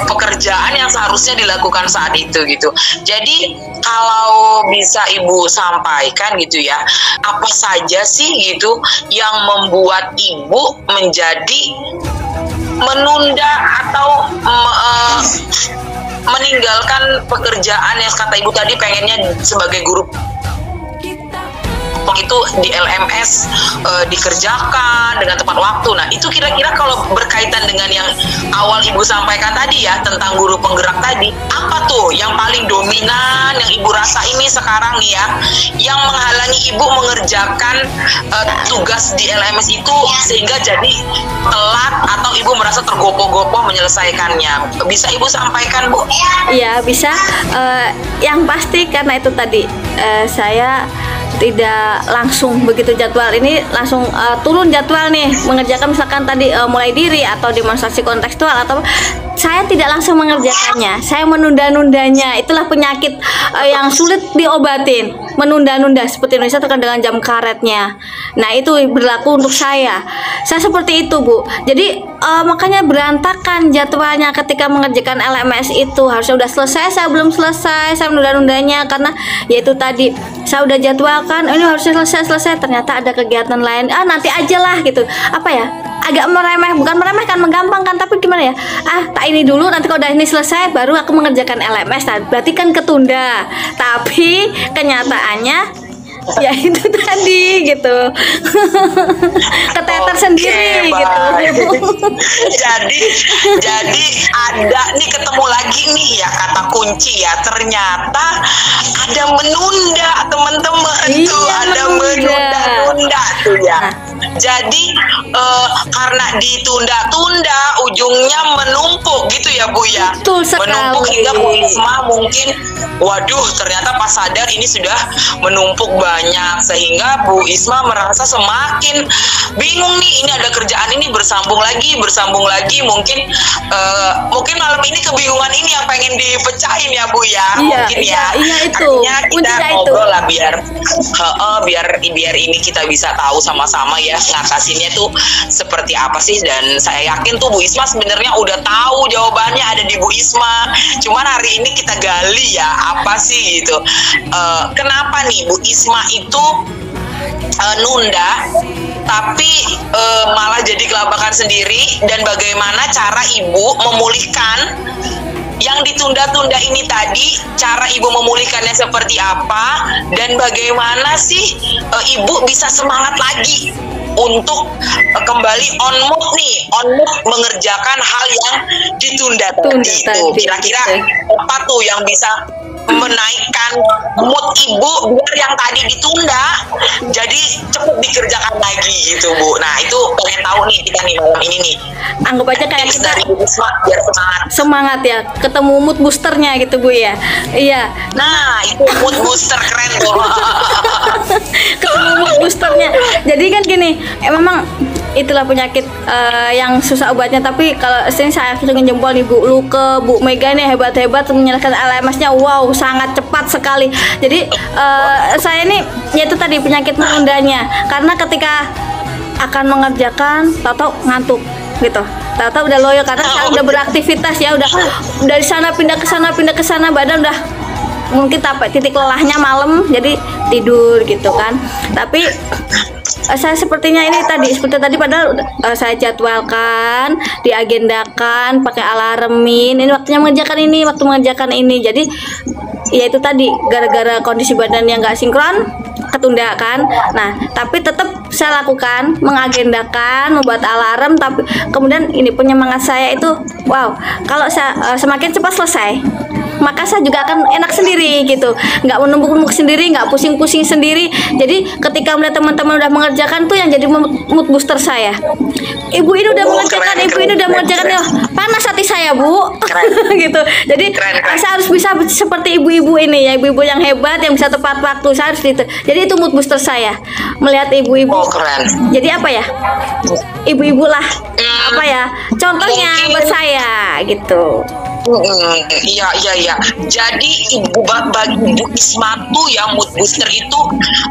pekerjaan yang seharusnya dilakukan saat itu gitu. Jadi kalau bisa Ibu sampaikan gitu ya, apa saja sih gitu yang membuat Ibu menjadi menunda atau meninggalkan pekerjaan yang kata Ibu tadi pengennya sebagai guru itu di LMS dikerjakan dengan tepat waktu. Nah itu kira-kira kalau berkaitan dengan yang awal Ibu sampaikan tadi ya, tentang guru penggerak tadi, apa tuh yang paling dominan yang Ibu rasa ini sekarang ya, yang menghalangi Ibu mengerjakan tugas di LMS itu sehingga jadi telat atau Ibu merasa tergopoh-gopoh menyelesaikannya? Bisa Ibu sampaikan Bu? Iya bisa. Yang pasti karena itu tadi saya tidak langsung begitu jadwal ini langsung turun jadwal nih mengerjakan misalkan tadi mulai diri atau demonstrasi kontekstual, atau saya tidak langsung mengerjakannya, saya menunda-nundanya. Itulah penyakit yang sulit diobatin, menunda-nunda, seperti Indonesia terkenal dengan jam karetnya. Nah itu berlaku untuk saya seperti itu Bu. Jadi makanya berantakan jadwalnya ketika mengerjakan LMS itu. Harusnya udah selesai, saya belum selesai, saya menunda-nundanya karena yaitu tadi saya udah jadwalkan ini harusnya selesai, ternyata ada kegiatan lain, nanti aja lah gitu. Apa ya, agak bukan meremehkan, menggampangkan, tapi gimana ya, tak ini dulu, nanti kalau udah ini selesai baru aku mengerjakan LMS. Nah, berarti kan ketunda, tapi kenyataannya ya itu tadi gitu keteter sendiri gitu. jadi ada nih, ketemu lagi nih ya kata kunci ya, ternyata ada menunda teman-teman tuh, ada menunda tuh ya. Jadi karena ditunda-tunda, ujungnya menumpuk gitu ya Bu ya. Betul sekali. Menumpuk hingga Bu Isma mungkin, waduh ternyata pas sadar ini sudah menumpuk banyak, sehingga Bu Isma merasa semakin bingung nih, ini ada kerjaan ini bersambung lagi, mungkin malam ini kebingungan ini yang pengen dipecahin ya Bu ya. Iya, Mungkin iya, ya. iya, itu. Artinya kita Kuncinya itu. ngobrol lah biar ini kita bisa tahu sama-sama ya ngatasinnya tuh seperti apa sih. Dan saya yakin tuh Bu Isma sebenarnya udah tahu jawabannya ada di Bu Isma. Cuman hari ini kita gali ya apa sih gitu. Kenapa nih Bu Isma itu nunda tapi malah jadi kelabakan sendiri, dan bagaimana cara ibu memulihkan yang ditunda-tunda ini tadi, cara ibu memulihkannya seperti apa, dan bagaimana sih ibu bisa semangat lagi untuk kembali on mood mengerjakan hal yang ditunda tadi itu. Kira-kira apa tuh yang bisa menaikkan mood ibu biar yang tadi ditunda jadi cepet dikerjakan lagi gitu Bu. Nah itu pengen tahu nih kita nih malam ini nih. Anggap aja kayak kita dari Bu Isma biar semangat ya, ketemu mood boosternya gitu Bu ya. Iya. Nah itu mood booster keren tuh. Ketemu mood boosternya. Jadi kan gini, memang itulah penyakit yang susah obatnya. Tapi kalau sini saya acungin jempol nih Bu Luke, Bu Mega nih hebat-hebat menyelesaikan LMS-nya. Wow, sangat cepat sekali. Jadi saya ini yaitu tadi penyakit menundanya, karena ketika akan mengerjakan tahu-tahu ngantuk gitu, tahu-tahu udah loyo karena saya udah beraktivitas ya, udah dari sana pindah ke sana, badan udah mungkin sampai titik lelahnya malam, jadi tidur gitu kan. Tapi saya sepertinya ini seperti tadi padahal saya jadwalkan, diagendakan, pakai alarmin, ini waktunya mengerjakan ini, jadi ya itu tadi gara-gara kondisi badan yang nggak sinkron ketunda kan. Nah tapi tetap saya lakukan, mengagendakan, membuat alarm, tapi kemudian ini penyemangat saya itu wow, kalau saya semakin cepat selesai maka saya juga akan enak sendiri gitu, nggak menumpuk-numpuk sendiri, nggak pusing-pusing sendiri. Jadi ketika melihat teman-teman udah mengerjakan tuh yang jadi mood booster saya, ibu ini udah mengerjakan, ibu ini udah mengerjakan, ya panas hati saya Bu. Gitu. Jadi saya harus bisa seperti ibu-ibu ini ya, ibu-ibu yang hebat yang bisa tepat waktu, saya harus gitu. Jadi itu mood booster saya melihat ibu-ibu. Jadi apa ya, ibu-ibu lah apa ya contohnya buat saya gitu. Iya. Jadi bagi Bu Isma tuh ya, mood booster itu,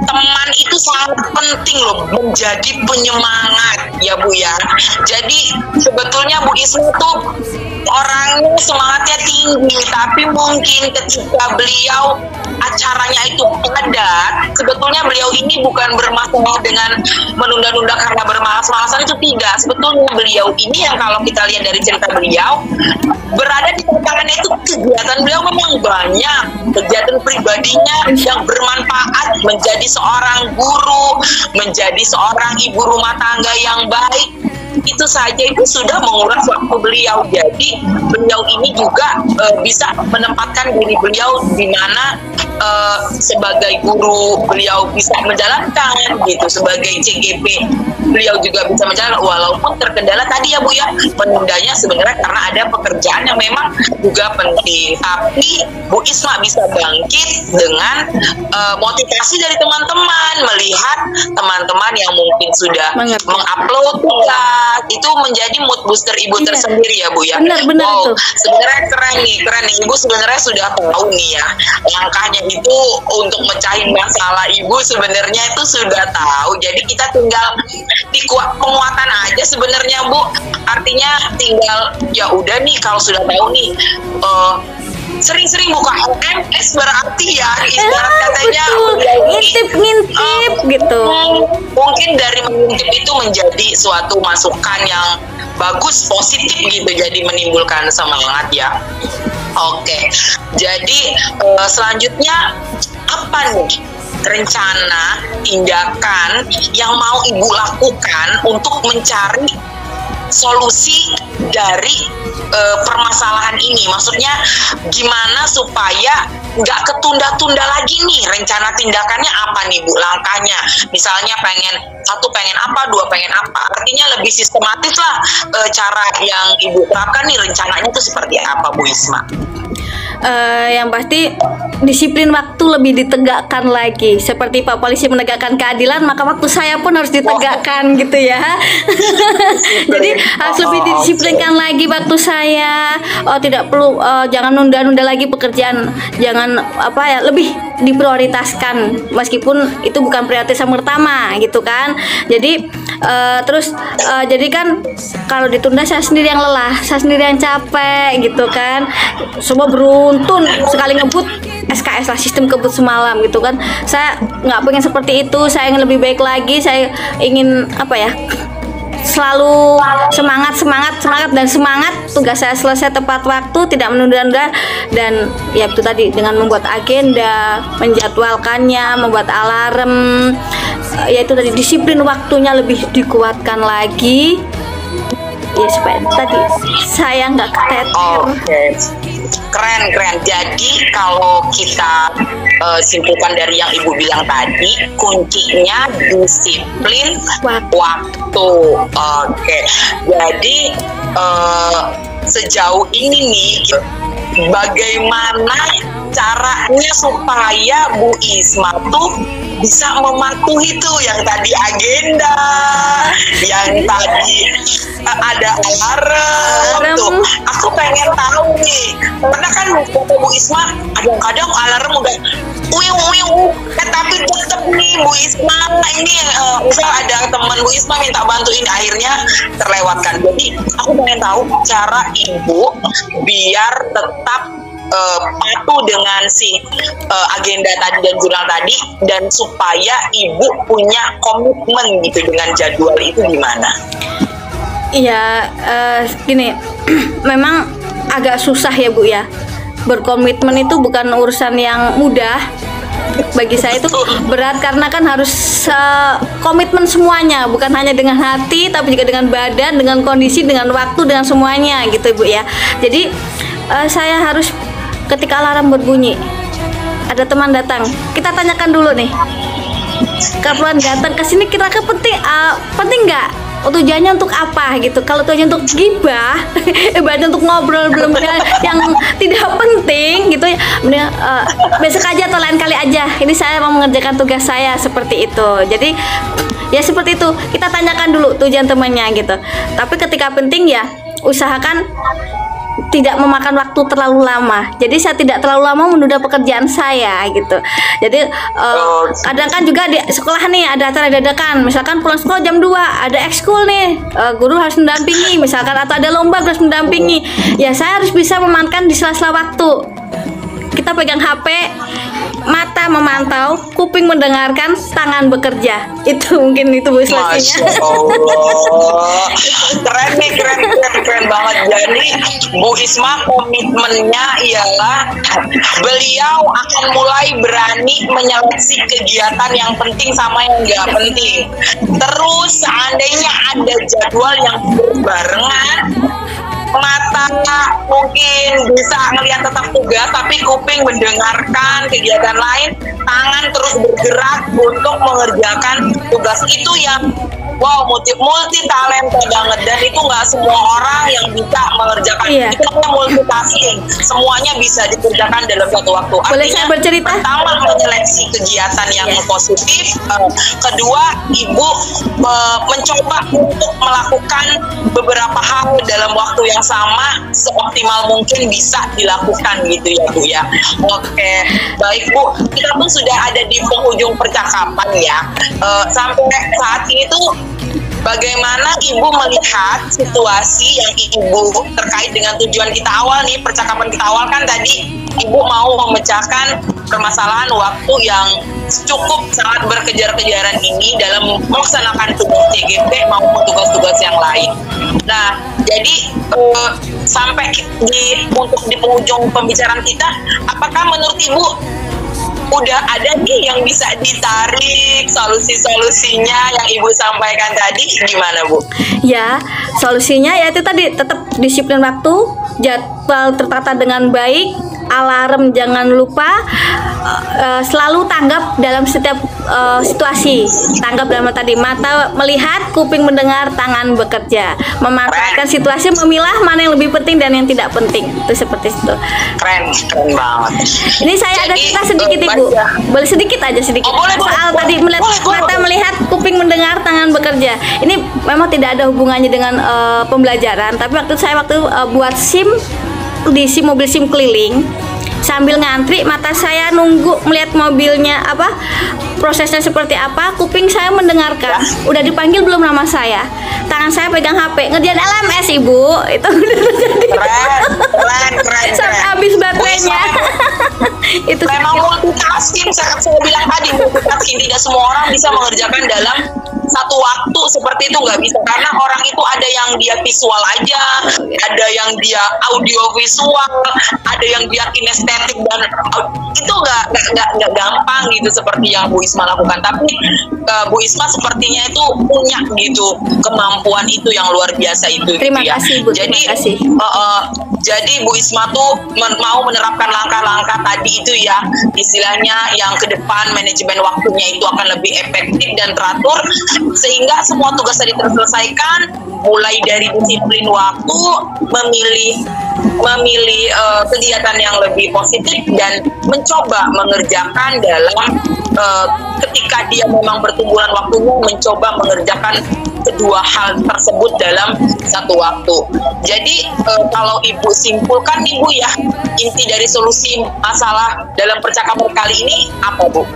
teman itu sangat penting loh, menjadi penyemangat ya Bu ya. Jadi sebetulnya Bu Isma tuh orangnya semangatnya tinggi, tapi mungkin ketika beliau acaranya itu padat, sebetulnya beliau ini bukan bermasalah dengan menunda-nunda karena bermalas-malasan, itu tidak. Sebetulnya beliau ini yang kalau kita lihat dari cerita beliau, berada di tangannya itu kegiatan beliau memang banyak, kegiatan pribadinya yang bermanfaat, menjadi seorang guru, menjadi seorang ibu rumah tangga yang baik. Itu saja itu sudah menguras waktu beliau. Jadi beliau ini juga bisa menempatkan diri beliau di mana sebagai guru beliau bisa menjalankan gitu, sebagai CGP beliau juga bisa menjalankan, walaupun terkendala tadi ya Bu ya, menundanya sebenarnya karena ada pekerjaan yang memang juga penting. Tapi Bu Isma bisa bangkit dengan motivasi dari teman-teman, melihat teman-teman yang mungkin sudah mengupload itu menjadi mood booster ibu tersendiri ya Bu ya. Benar wow, sebenarnya keren nih ibu sebenarnya sudah tahu nih ya langkahnya itu untuk mecahin masalah. Ibu sebenarnya itu sudah tahu, jadi kita tinggal penguatan aja sebenarnya Bu. Artinya tinggal ya udah nih, kalau sudah tahu nih sering-sering buka LMS berarti ya ibarat katanya ngintip gitu. Mungkin dari mengintip itu menjadi suatu masukan yang bagus, positif gitu, jadi menimbulkan semangat ya. Oke, jadi selanjutnya apa nih rencana tindakan yang mau ibu lakukan untuk mencari solusi dari permasalahan ini? Maksudnya gimana supaya nggak ketunda-tunda lagi nih? Rencana tindakannya apa nih Bu, langkahnya? Misalnya pengen satu pengen apa, dua pengen apa. Artinya lebih sistematis lah cara yang Ibu terapkan nih, rencananya tuh seperti apa Bu Isma? Yang pasti disiplin waktu lebih ditegakkan lagi. Seperti Pak Polisi menegakkan keadilan, maka waktu saya pun harus ditegakkan gitu ya. Jadi harus lebih didisiplinkan lagi waktu saya. Tidak perlu, jangan nunda-nunda lagi pekerjaan. Jangan lebih diprioritaskan meskipun itu bukan prioritas yang pertama gitu kan. Jadi jadi kan kalau ditunda saya sendiri yang lelah, saya sendiri yang capek gitu kan. Semua beruntun sekali ngebut SKS lah, sistem kebut semalam gitu kan. Saya nggak pengen seperti itu, saya ingin lebih baik lagi. Saya ingin selalu semangat dan semangat tugas saya selesai tepat waktu, tidak menunda-nunda. Dan ya itu tadi, dengan membuat agenda, menjadwalkannya, membuat alarm, yaitu tadi disiplin waktunya lebih dikuatkan lagi ya, supaya tadi saya nggak keteter. Keren. Jadi kalau kita simpulkan dari yang Ibu bilang tadi, kuncinya disiplin waktu. Jadi sejauh ini nih, bagaimana caranya supaya Bu Isma tuh bisa mematuhi tuh yang tadi agenda, yang tadi ada alarm tuh. Aku pengen tahu nih, karena kan Bu Isma kadang-kadang alarm udah tapi tetep nih Bu Isma ini misal ada teman Bu Isma minta bantuin, akhirnya terlewatkan. Jadi aku pengen tahu cara Ibu biar tetap patuh dengan si agenda tadi dan jurnal tadi, dan supaya Ibu punya komitmen gitu dengan jadwal itu gimana? Iya, gini, memang agak susah ya Bu ya. Berkomitmen itu bukan urusan yang mudah. Bagi saya itu berat, karena kan harus komitmen semuanya, bukan hanya dengan hati tapi juga dengan badan, dengan kondisi, dengan waktu, dengan semuanya gitu Bu ya. Jadi saya harus, ketika alarm berbunyi, ada teman datang, kita tanyakan dulu nih, kapan datang ke sini, kira-kira penting nggak? Tujuannya untuk apa gitu? Kalau tujuannya untuk gibah, ibaratnya untuk ngobrol belum yang tidak penting gitu ya, besok aja atau lain kali aja. Ini saya mau mengerjakan tugas saya, seperti itu. Jadi ya seperti itu, kita tanyakan dulu tujuan temannya gitu. Tapi ketika penting ya usahakan tidak memakan waktu terlalu lama. Jadi saya tidak terlalu lama menunda pekerjaan saya gitu. Jadi kadang kan juga di sekolah nih ada acara dadakan, misalkan pulang sekolah jam 2 ada ekskul nih, guru harus mendampingi misalkan, atau ada lomba harus mendampingi. Ya saya harus bisa memanfaatkan di sela-sela waktu. Kita pegang HP, mata memantau, kuping mendengarkan, tangan bekerja. Itu mungkin itu Bu solusinya. Masya Allah. Keren banget. Jadi Bu Isma komitmennya ialah beliau akan mulai berani menyeleksi kegiatan yang penting sama yang nggak penting. Terus seandainya ada jadwal yang berbarengan, mata mungkin bisa ngelihat tetap tugas, tapi kuping mendengarkan kegiatan lain, tangan terus bergerak untuk mengerjakan tugas itu yang multi talenta banget, dan itu nggak semua orang yang bisa mengerjakan. Itu namanya multitasking, semuanya bisa dikerjakan dalam satu waktu. Boleh saya bercerita? Pertama, menyeleksi kegiatan yang positif. Kedua, Ibu mencoba untuk melakukan beberapa hal dalam waktu yang sama, seoptimal mungkin bisa dilakukan gitu ya Bu ya. Oke, baik Bu, kita pun sudah ada di penghujung percakapan ya. Sampai saat ini tuh bagaimana Ibu melihat situasi yang Ibu terkait dengan tujuan kita awal nih, percakapan kita awal kan tadi Ibu mau memecahkan permasalahan waktu yang cukup sangat berkejar-kejaran ini dalam melaksanakan tugas CGP maupun tugas-tugas yang lain. Nah, jadi sampai untuk di penghujung pembicaraan kita, apakah menurut Ibu udah ada nih yang bisa ditarik solusi-solusinya yang Ibu sampaikan tadi, gimana Bu? Ya, solusinya ya itu tadi, tetap disiplin waktu, jadwal tertata dengan baik, alarm, jangan lupa selalu tanggap dalam setiap situasi. Tanggap dalam tadi mata melihat, kuping mendengar, tangan bekerja. Memanfaatkan situasi, memilah mana yang lebih penting dan yang tidak penting. Itu seperti itu. Keren banget. Ini saya ada cerita sedikit Ibu. Boleh sedikit aja sedikit. Boleh, Soal boleh, tadi melihat mata melihat, kuping mendengar, tangan bekerja. Ini memang tidak ada hubungannya dengan pembelajaran, tapi waktu buat SIM di mobil SIM keliling, sambil ngantri, mata saya nunggu melihat mobilnya prosesnya seperti apa, kuping saya mendengarkan udah dipanggil belum nama saya, tangan saya pegang HP ngerjain LMS Ibu. Itu udah terjadi. Keren. Sampai habis baterainya. Itu memang multitasking, saya bilang tadi multitasking, tidak semua orang bisa mengerjakan dalam satu waktu seperti itu, nggak bisa, karena orang itu ada yang dia visual aja, ada yang dia audio visual, ada yang dia kinestetik, dan itu nggak gampang gitu seperti yang Bu Isma lakukan. Tapi Bu Isma sepertinya itu punya gitu kemampuan itu yang luar biasa itu. Terima gitu, kasih Bu. Jadi terima kasih. Jadi Bu Isma tuh mau menerapkan langkah-langkah tadi itu ya, istilahnya yang ke depan manajemen waktunya itu akan lebih efektif dan teratur, sehingga semua tugas tadi terselesaikan, mulai dari disiplin waktu, memilih kegiatan yang lebih positif, dan mencoba mengerjakan dalam ketika dia memang bertumbuhan waktunya, mencoba mengerjakan kedua hal tersebut dalam satu waktu. Jadi kalau Ibu simpulkan nih Bu ya, inti dari solusi masalah dalam percakapan kali ini apa Bu?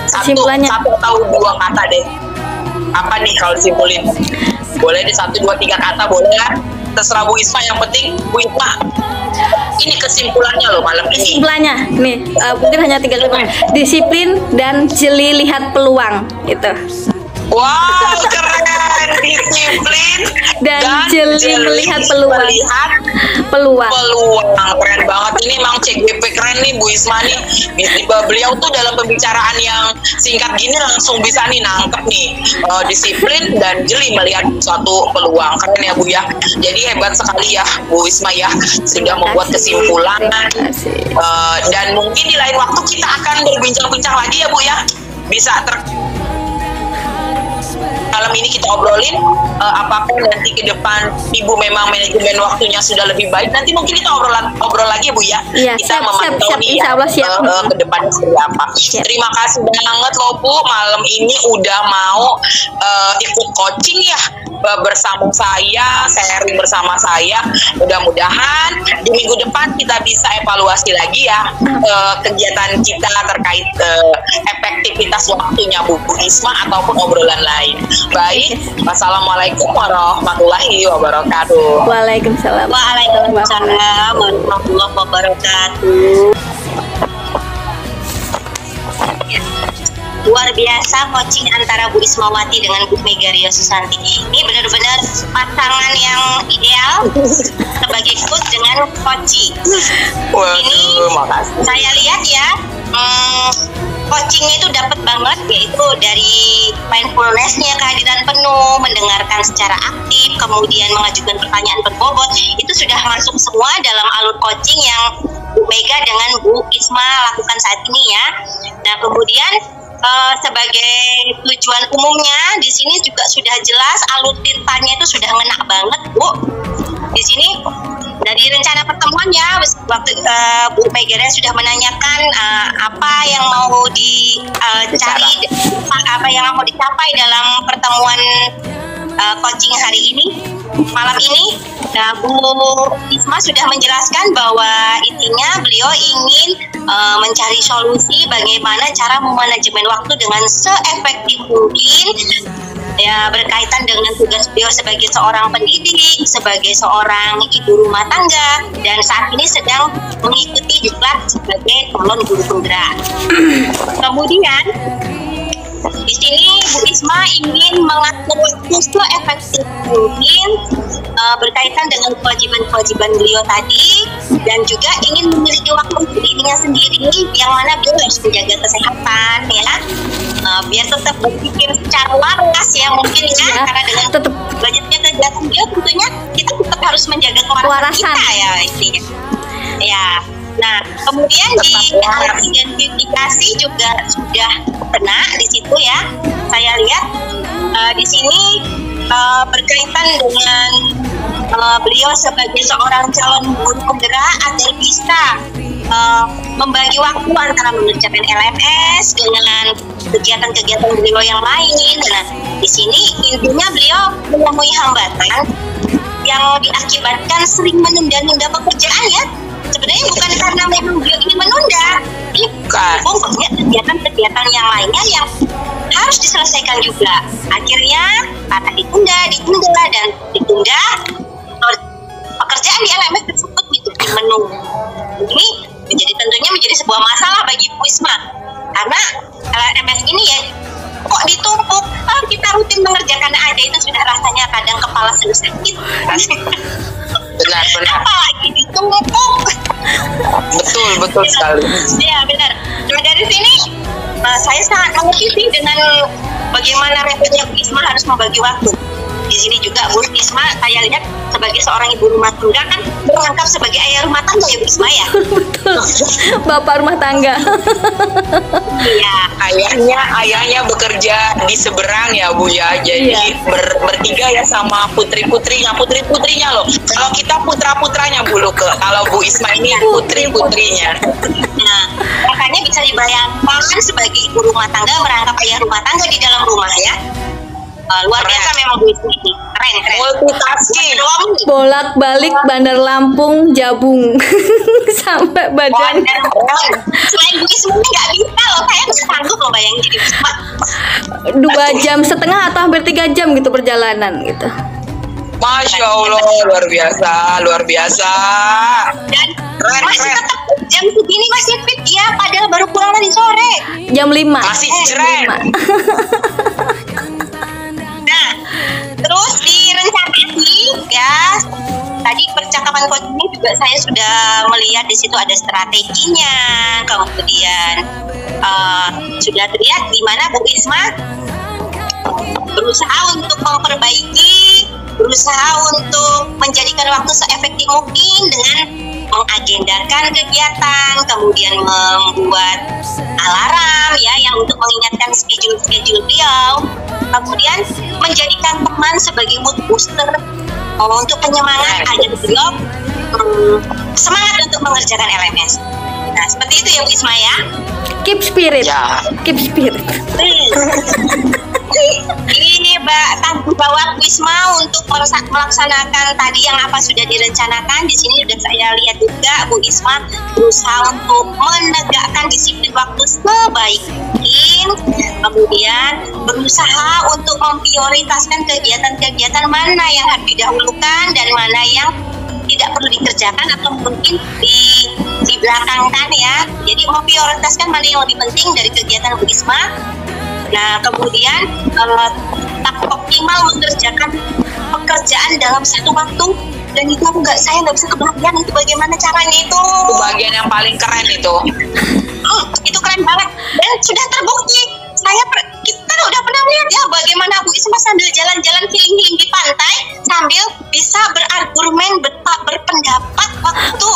Satu atau dua kata deh. Apa nih kalau simpulin? Boleh deh 1, 2, 3 kata boleh ya. Terserah Bu Isma, yang penting Bu Isma ini kesimpulannya loh malam ini. Kesimpulannya nih mungkin hanya 3 kalimat. Disiplin dan jeli lihat peluang gitu. Wow, keren. Disiplin dan jeli melihat peluang. Keren banget. Ini emang CGP keren nih Bu Isma nih. Beliau tuh dalam pembicaraan yang singkat gini langsung bisa nih nangkep nih disiplin dan jeli melihat suatu peluang. Keren ya Bu ya. Jadi hebat sekali ya Bu Isma ya, sudah membuat kesimpulan. Dan mungkin di lain waktu kita akan berbincang-bincang lagi ya Bu ya. Bisa malam ini kita obrolin apakah nanti ke depan Ibu memang manajemen waktunya sudah lebih baik, nanti mungkin kita obrol lagi ya Bu ya. Iya, kita memantau nih ya ke depannya seperti apa. Terima kasih banget loh Bu, malam ini udah mau ikut coaching ya bersama saya, sharing bersama saya. Mudah-mudahan di minggu depan kita bisa evaluasi lagi ya kegiatan kita terkait efektivitas waktunya Bu Isma ataupun obrolan lain. Baik, wassalamualaikum warahmatullahi wabarakatuh. Waalaikumsalam. Waalaikumsalam warahmatullahi wabarakatuh. Luar biasa coaching antara Bu Ismawati dengan Bu Mega Rio Susanti. Ini benar-benar pasangan yang ideal sebagai coach dengan coaching. Ini saya lihat ya, coachingnya itu dapat banget, yaitu dari mindfulness-nya, kehadiran penuh, mendengarkan secara aktif, kemudian mengajukan pertanyaan berbobot. Itu sudah masuk semua dalam alur coaching yang Bu Mega dengan Bu Isma lakukan saat ini ya. Nah kemudian sebagai tujuan umumnya di sini juga sudah jelas, alur ceritanya itu sudah ngena banget Bu. Di sini dari rencana pertemuannya waktu Bu Megara sudah menanyakan apa yang mau dicari, apa yang mau dicapai dalam pertemuan coaching hari ini, malam ini. Nah, Bu Isma sudah menjelaskan bahwa intinya beliau ingin mencari solusi bagaimana cara memanajemen waktu dengan seefektif mungkin, ya berkaitan dengan tugas beliau sebagai seorang pendidik, sebagai seorang ibu rumah tangga, dan saat ini sedang mengikuti juga sebagai calon guru penggerak. Kemudian di sini Bu Isma ingin mengatur waktu seefektif mungkin berkaitan dengan kewajiban-kewajiban beliau tadi, dan juga ingin memiliki waktu untuk dirinya sendiri, yang mana beliau harus menjaga kesehatan ya, biar tetap berpikir secara waras ya mungkin ya, karena dengan tetap banyaknya kegiatan beliau tentunya kita tetap harus menjaga kewarasan kita ya intinya. Ya, Nah, kemudian di alat identifikasi juga sudah kena di situ ya. Saya lihat di sini berkaitan dengan beliau sebagai seorang calon guru penggerak agar bisa membagi waktu antara mengerjakan LMS dengan kegiatan-kegiatan beliau yang lain. Nah, di sini intinya beliau menemui hambatan yang diakibatkan sering menunda-nunda pekerjaan ya. Sebenarnya bukan karena memang beliau ingin menunda, ini banyak kegiatan-kegiatan yang lainnya yang harus diselesaikan juga. Akhirnya karena ditunda dan ditunda, pekerjaan di LMS tersebut menjadi menunggu. Ini tentunya menjadi sebuah masalah bagi Bu Isma, karena LMS ini ya kok ditumpuk. Kita rutin mengerjakan aja itu sudah rasanya kadang kepala sudah sakit. Benar. Apalagi ditumpuk. Betul sekali. Ya benar. Nah, dari sini saya sangat mengerti sih dengan bagaimana repotnya Bu Isma harus membagi waktu. Di sini juga Bu Isma saya lihat sebagai seorang ibu rumah tangga kan merangkap sebagai ayah rumah tangga ya Bu Isma ya. Betul. Bapak rumah tangga. Iya. Ayahnya bekerja di seberang ya Bu ya. Jadi bertiga ya sama putri-putrinya loh. Kalau kita putra-putranya Bu Luke, kalau Bu Isma ini putri-putrinya. Nah, makanya bisa dibayangkan sebagai ibu rumah tangga merangkap ayah rumah tangga di dalam rumah ya. Luar biasa memang Bu Isma ini. Keren. Multitasking. Bolak-balik Bandar Lampung Jabung sampai badan. Selain Bu Isma ini nggak bisa loh, saya nggak sanggup loh bayangin jadi Bu Isma. 2,5 jam atau hampir 3 jam gitu perjalanan gitu. Masya Allah, luar biasa. Dan masih tetap jam segini masih fit ya, padahal baru pulang tadi sore. Jam 5. Masih jreng. Nah, terus direncanakan ya. Tadi percakapan coach ini juga saya sudah melihat di situ ada strateginya, kemudian sudah terlihat di mana Bu Isma berusaha untuk memperbaiki, berusaha untuk menjadikan waktu seefektif mungkin dengan mengagendakan kegiatan, kemudian membuat alarm ya yang untuk mengingatkan schedule beliau, kemudian menjadikan teman sebagai mood booster untuk penyemangat agar beliau semangat untuk mengerjakan LMS. Nah, seperti itu ya Bu Isma ya. Keep spirit. Ya. Keep spirit. Ini tanggung jawab Bu Isma untuk melaksanakan tadi yang apa sudah direncanakan. Di sini sudah saya lihat juga Bu Isma berusaha untuk menegakkan disiplin waktu sebaik mungkin, kemudian berusaha untuk memprioritaskan kegiatan-kegiatan mana yang harus didahulukan dan mana yang tidak perlu dikerjakan atau mungkin di belakangkan ya. Jadi memprioritaskan mana yang lebih penting dari kegiatan Bu Isma. Nah, kemudian tetap optimal mengerjakan pekerjaan dalam satu waktu, dan itu saya nggak bisa kebagian itu bagaimana caranya itu. Itu bagian yang paling keren itu. Itu keren banget dan sudah terbukti. Kita udah pernah melihat ya bagaimana Bu Isma sambil jalan-jalan healing-healing di pantai sambil bisa berargumen, berpendapat waktu.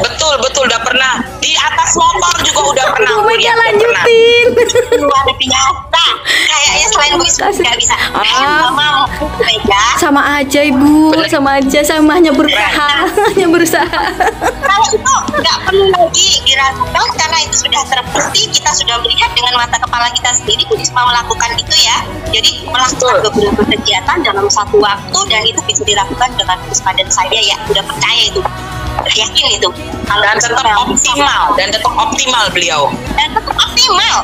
Betul udah pernah di atas motor juga udah pernah. Bu Mega lanjutin. Luar biasa. Kayaknya selain Bu Isma nggak bisa. Mama Bu Mega. Sama aja Ibu, sama aja, sama hanya berusaha. Kalau itu nggak perlu lagi diragukan karena itu sudah terbukti, kita sudah melihat dengan mata kepala kita sendiri Bu Isma melakukan itu ya. Jadi melakukan beberapa kegiatan dalam satu waktu dan itu bisa dilakukan dengan Bu Isma dan saya ya udah percaya itu, udah yakin itu. Dan tetap optimal beliau. Dan tetap optimal,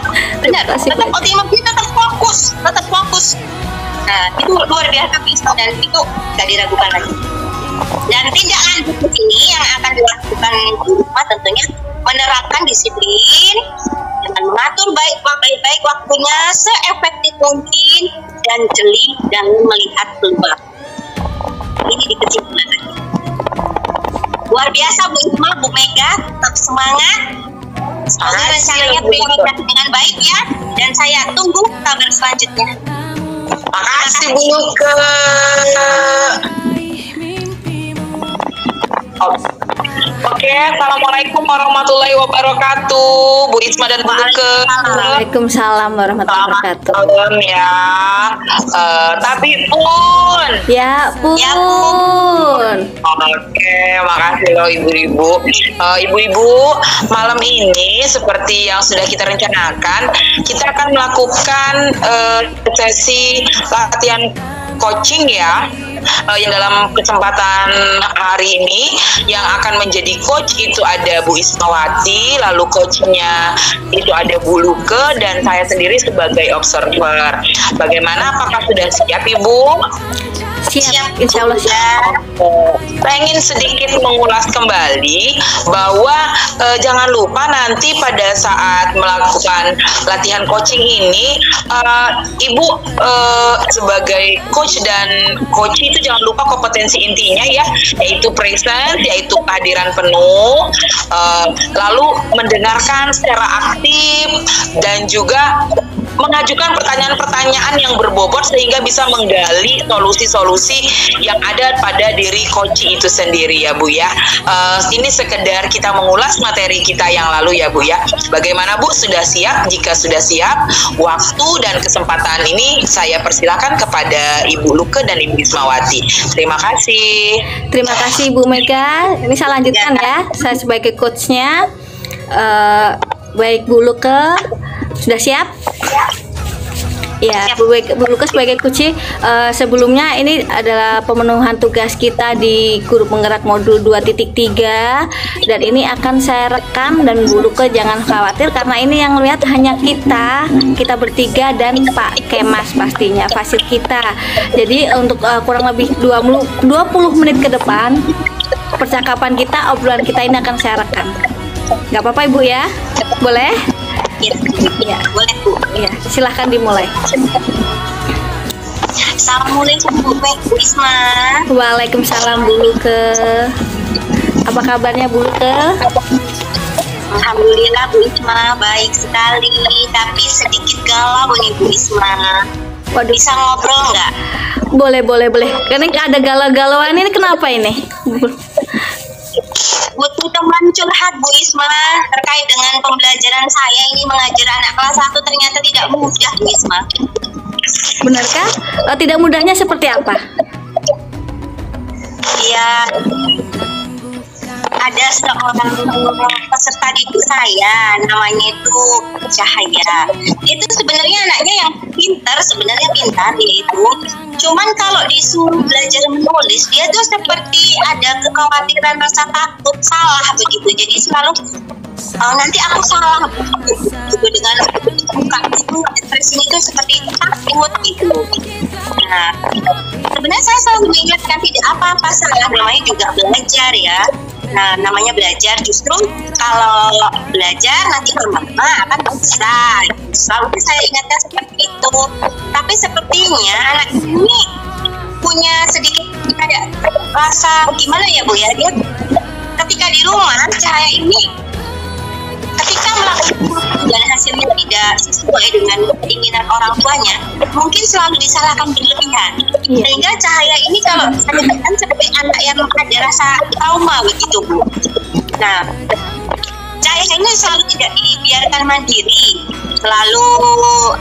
benar. Tetap optimal, kita tetap fokus. Nah itu luar biasa Bu Isma dan itu nggak diragukan lagi. Dan tindak lanjut di sini yang akan dilakukan di rumah tentunya menerapkan disiplin dengan mengatur baik-baik waktunya seefektif mungkin dan jeli dalam melihat peluang. Ini di kesimpulan. Luar biasa Bu Isma, Bu Mega, tetap semangat. Semoga rencananya terrealisasi dengan baik ya. Dan saya tunggu kabar selanjutnya. Makasih Bu Luke. Oke, assalamualaikum warahmatullahi wabarakatuh, Bu Isma dan Bu Luke. Waalaikumsalam warahmatullahi wabarakatuh. Malam ya. Tapi pun. Ya pun. Oke, makasih loh ibu-ibu. Ibu-ibu, malam ini seperti yang sudah kita rencanakan, kita akan melakukan sesi latihan coaching ya, yang dalam kesempatan hari ini yang akan menjadi coach itu ada Bu Ismawati, lalu coachnya itu ada Bu Luke dan saya sendiri sebagai observer. Bagaimana, apakah sudah siap Ibu? Siap, insya Allah siap. Pengen sedikit mengulas kembali bahwa jangan lupa nanti pada saat melakukan latihan coaching ini, Ibu sebagai coach dan coach itu jangan lupa kompetensi intinya ya, yaitu presence, yaitu kehadiran penuh, lalu mendengarkan secara aktif dan juga mengajukan pertanyaan-pertanyaan yang berbobot sehingga bisa menggali solusi-solusi yang ada pada diri coach itu sendiri ya Bu ya. Ini sekedar kita mengulas materi kita yang lalu ya Bu ya. Bagaimana Bu, sudah siap? Jika sudah siap, waktu dan kesempatan ini saya persilakan kepada Ibu Luke dan Ibu Ismawati. Terima kasih. Terima kasih Bu Mega. Ini saya lanjutkan ya. Saya sebagai coachnya. Baik Bu Luke, sudah siap? Ya, Bu Lukas sebagai coach, sebelumnya ini adalah pemenuhan tugas kita di grup penggerak modul 2.3 dan ini akan saya rekam dan Bu Lukas jangan khawatir karena ini yang lihat hanya kita bertiga dan Pak Kemas pastinya fasil kita. Jadi untuk kurang lebih 20 menit ke depan percakapan kita, obrolan kita ini akan saya rekam. Nggak apa-apa Ibu ya? Boleh? Ya, boleh Bu. Ya, silahkan dimulai. Assalamualaikum Bu Isma. Waalaikumsalam Bu Luke. Apa kabarnya Bu Luke? Alhamdulillah Bu Isma, baik sekali. Tapi sedikit galau nih Bu Isma. Waduh. Bisa ngobrol nggak? Boleh. Karena ada galau-galauan ini kenapa ini? Butuh teman curhat Bu Isma terkait dengan pembelajaran saya ini mengajar anak kelas 1 ternyata tidak mudah Bu Isma. Benarkah? Tidak mudahnya seperti apa? Ya, ada seorang peserta didik saya namanya itu Cahaya. Itu sebenarnya anaknya yang pintar dia itu. Cuman kalau disuruh belajar menulis, dia tuh seperti ada kekhawatiran rasa takut salah begitu. Jadi selalu nanti aku salah gitu, dengan buka itu ekspresinya itu seperti takut gitu. Nah, sebenarnya saya selalu mengingatkan tidak apa-apa salah, namanya juga belajar ya. Nah, namanya belajar, justru kalau belajar nanti lama-lama akan bisa. Selalu saya ingatkan seperti itu. Tapi sepertinya anak ini punya sedikit kayak rasa gimana ya Bu ya, dia ketika di rumah Cahaya ini ketika melakukan dan hasilnya tidak sesuai dengan keinginan orang tuanya, mungkin selalu disalahkan berlebihan. Sehingga Cahaya ini kalau saya katakan seperti anak yang ada rasa trauma begitu Bu. Nah, Cahaya ini selalu tidak dibiarkan mandiri, selalu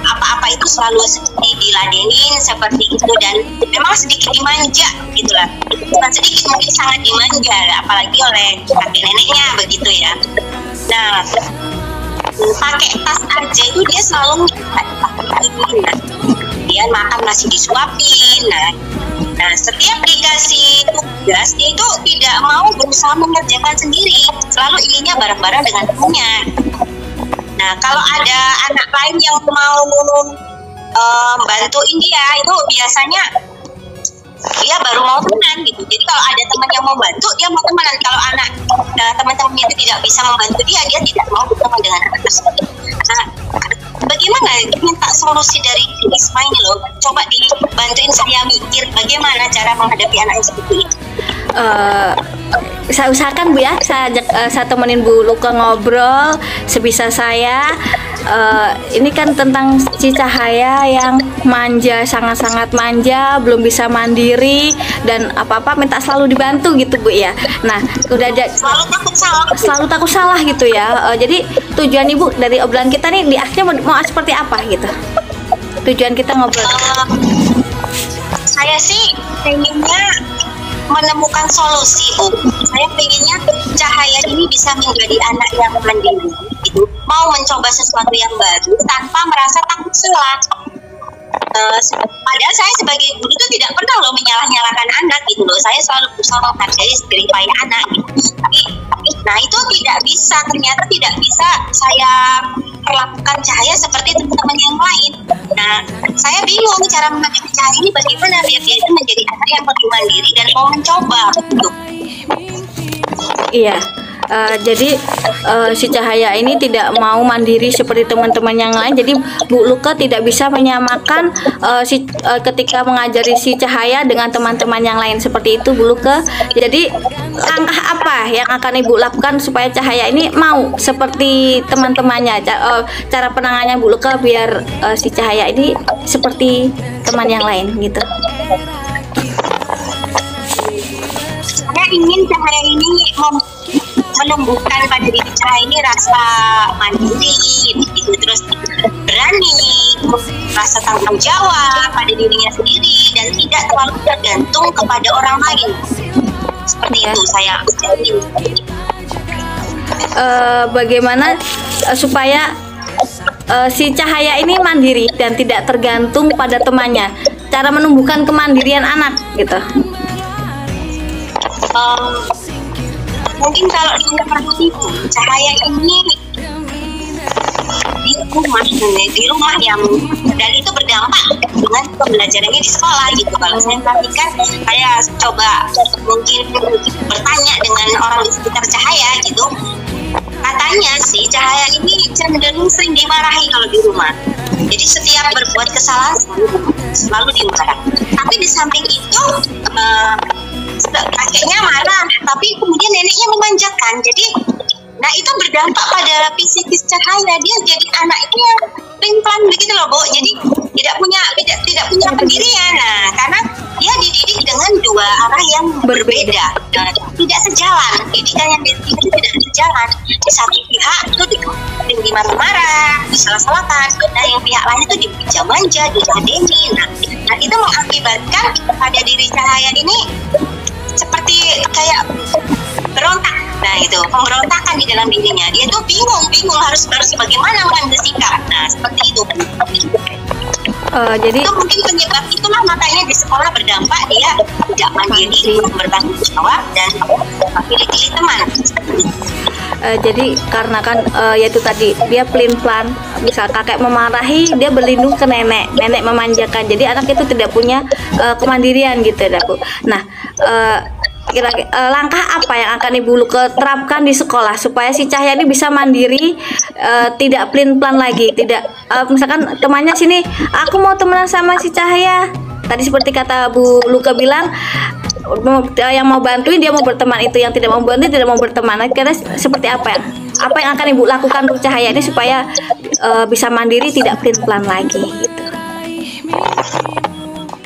apa-apa itu selalu seperti diladenin seperti itu dan memang sedikit dimanja gitulah. Bukan sedikit, mungkin sangat dimanja, apalagi oleh kakek neneknya begitu ya. Nah, pakai tas aja itu dia selalu minta. Dia makan masih disuapin. Nah, setiap dikasih tugas dia itu tidak mau berusaha mengerjakan sendiri, selalu inginnya bareng-bareng dengan temannya. Nah, kalau ada anak lain yang mau bantuin dia, itu biasanya dia baru mau temenan gitu. Jadi kalau ada teman yang mau bantu, dia mau temenan. Kalau anak teman-temannya itu tidak bisa membantu dia tidak mau berteman dengan anak tersebut. Nah, bagaimana minta solusi dari Isma ini loh? Coba dibantuin saya mikir bagaimana cara menghadapi anak yang seperti itu. Saya usahakan Bu ya, saya temenin Bu Luka ngobrol sebisa saya. ini kan tentang si Cahaya yang manja, sangat-sangat manja, belum bisa mandiri dan apa-apa minta selalu dibantu gitu Bu ya. Nah, udah ada selalu takut salah gitu ya. Jadi tujuan Ibu dari obrolan kita nih di akhirnya mau seperti apa gitu? Tujuan kita ngobrol. Saya sih pengennya menemukan solusi, Bu. Saya pengennya Cahaya ini bisa menjadi anak yang mandiri, gitu. Mau mencoba sesuatu yang baru tanpa merasa takut salah. Padahal saya sebagai guru itu tidak pernah loh menyalah-nyalahkan anak gitu loh. Saya selalu berusaha menghargai jeripaya anak gitu. Tapi, nah itu ternyata tidak bisa saya perlakukan Cahaya seperti teman-teman yang lain. Nah, saya bingung cara menghadapi Cahaya ini bagaimana biar dia itu menjadi anak yang lebih mandiri dan mau mencoba gitu. Iya. Jadi si Cahaya ini tidak mau mandiri seperti teman-teman yang lain. Jadi Bu Luka tidak bisa menyamakan ketika mengajari si Cahaya dengan teman-teman yang lain seperti itu Bu Luka. Jadi langkah apa yang akan Ibu lakukan supaya Cahaya ini mau seperti teman-temannya? Cara penanganannya Bu Luka biar si Cahaya ini seperti teman yang lain gitu. Saya ingin Cahaya ini menumbuhkan pada diri Cahaya ini rasa mandiri, gitu, terus berani, rasa tanggung jawab pada dirinya sendiri dan tidak terlalu tergantung kepada orang lain. Seperti itu saya ingin. Bagaimana supaya si Cahaya ini mandiri dan tidak tergantung pada temannya? Cara menumbuhkan kemandirian anak gitu. Mungkin kalau seperti itu, Cahaya ini di rumah yang dan itu berdampak dengan pembelajarannya di sekolah gitu. Kalau saya perhatikan, saya coba mungkin bertanya dengan orang di sekitar Cahaya gitu. Katanya sih Cahaya ini cenderung sering dimarahi kalau di rumah. Jadi setiap berbuat kesalahan selalu dimarahi. Tapi di samping itu kakeknya marah, tapi kemudian neneknya memanjakan. Jadi, nah itu berdampak pada psikis Cahaya. Dia jadi anak itu yang pelin-pelan begitu loh, Bu. Jadi tidak punya pendirian. Nah, karena dia dididik dengan dua arah yang berbeda, tidak sejalan. Didikan yang itu tidak sejalan. Di satu pihak itu dimarah-marah, disalah-salahkan. Nah, yang pihak lain itu dipijam-manja, diladeni. Nah, itu mengakibatkan pada diri Cahaya ini seperti kayak berontak. Nah itu pemberontakan di dalam dirinya. Dia tuh bingung harus bagaimana mengambil sikap. Nah seperti itu. Jadi itu mungkin penyebab itulah makanya di sekolah berdampak dia tidak mandiri, bertanggung jawab dan pilih-pilih teman. Jadi karena kan yaitu tadi dia pelin-pelan, misal kakek memarahi dia berlindung ke nenek memanjakan, jadi anak itu tidak punya kemandirian gitu ya Bu. Nah langkah apa yang akan Ibu Luka terapkan di sekolah supaya si Cahaya ini bisa mandiri, tidak pelin-pelan lagi, tidak misalkan temannya sini aku mau temenan sama si Cahaya, tadi seperti kata Bu Luka bilang yang mau bantuin dia mau berteman, itu yang tidak mau bantuin tidak mau berteman. Kira seperti apa yang akan Ibu lakukan untuk Cahaya ini supaya bisa mandiri, tidak pelin-pelan lagi gitu.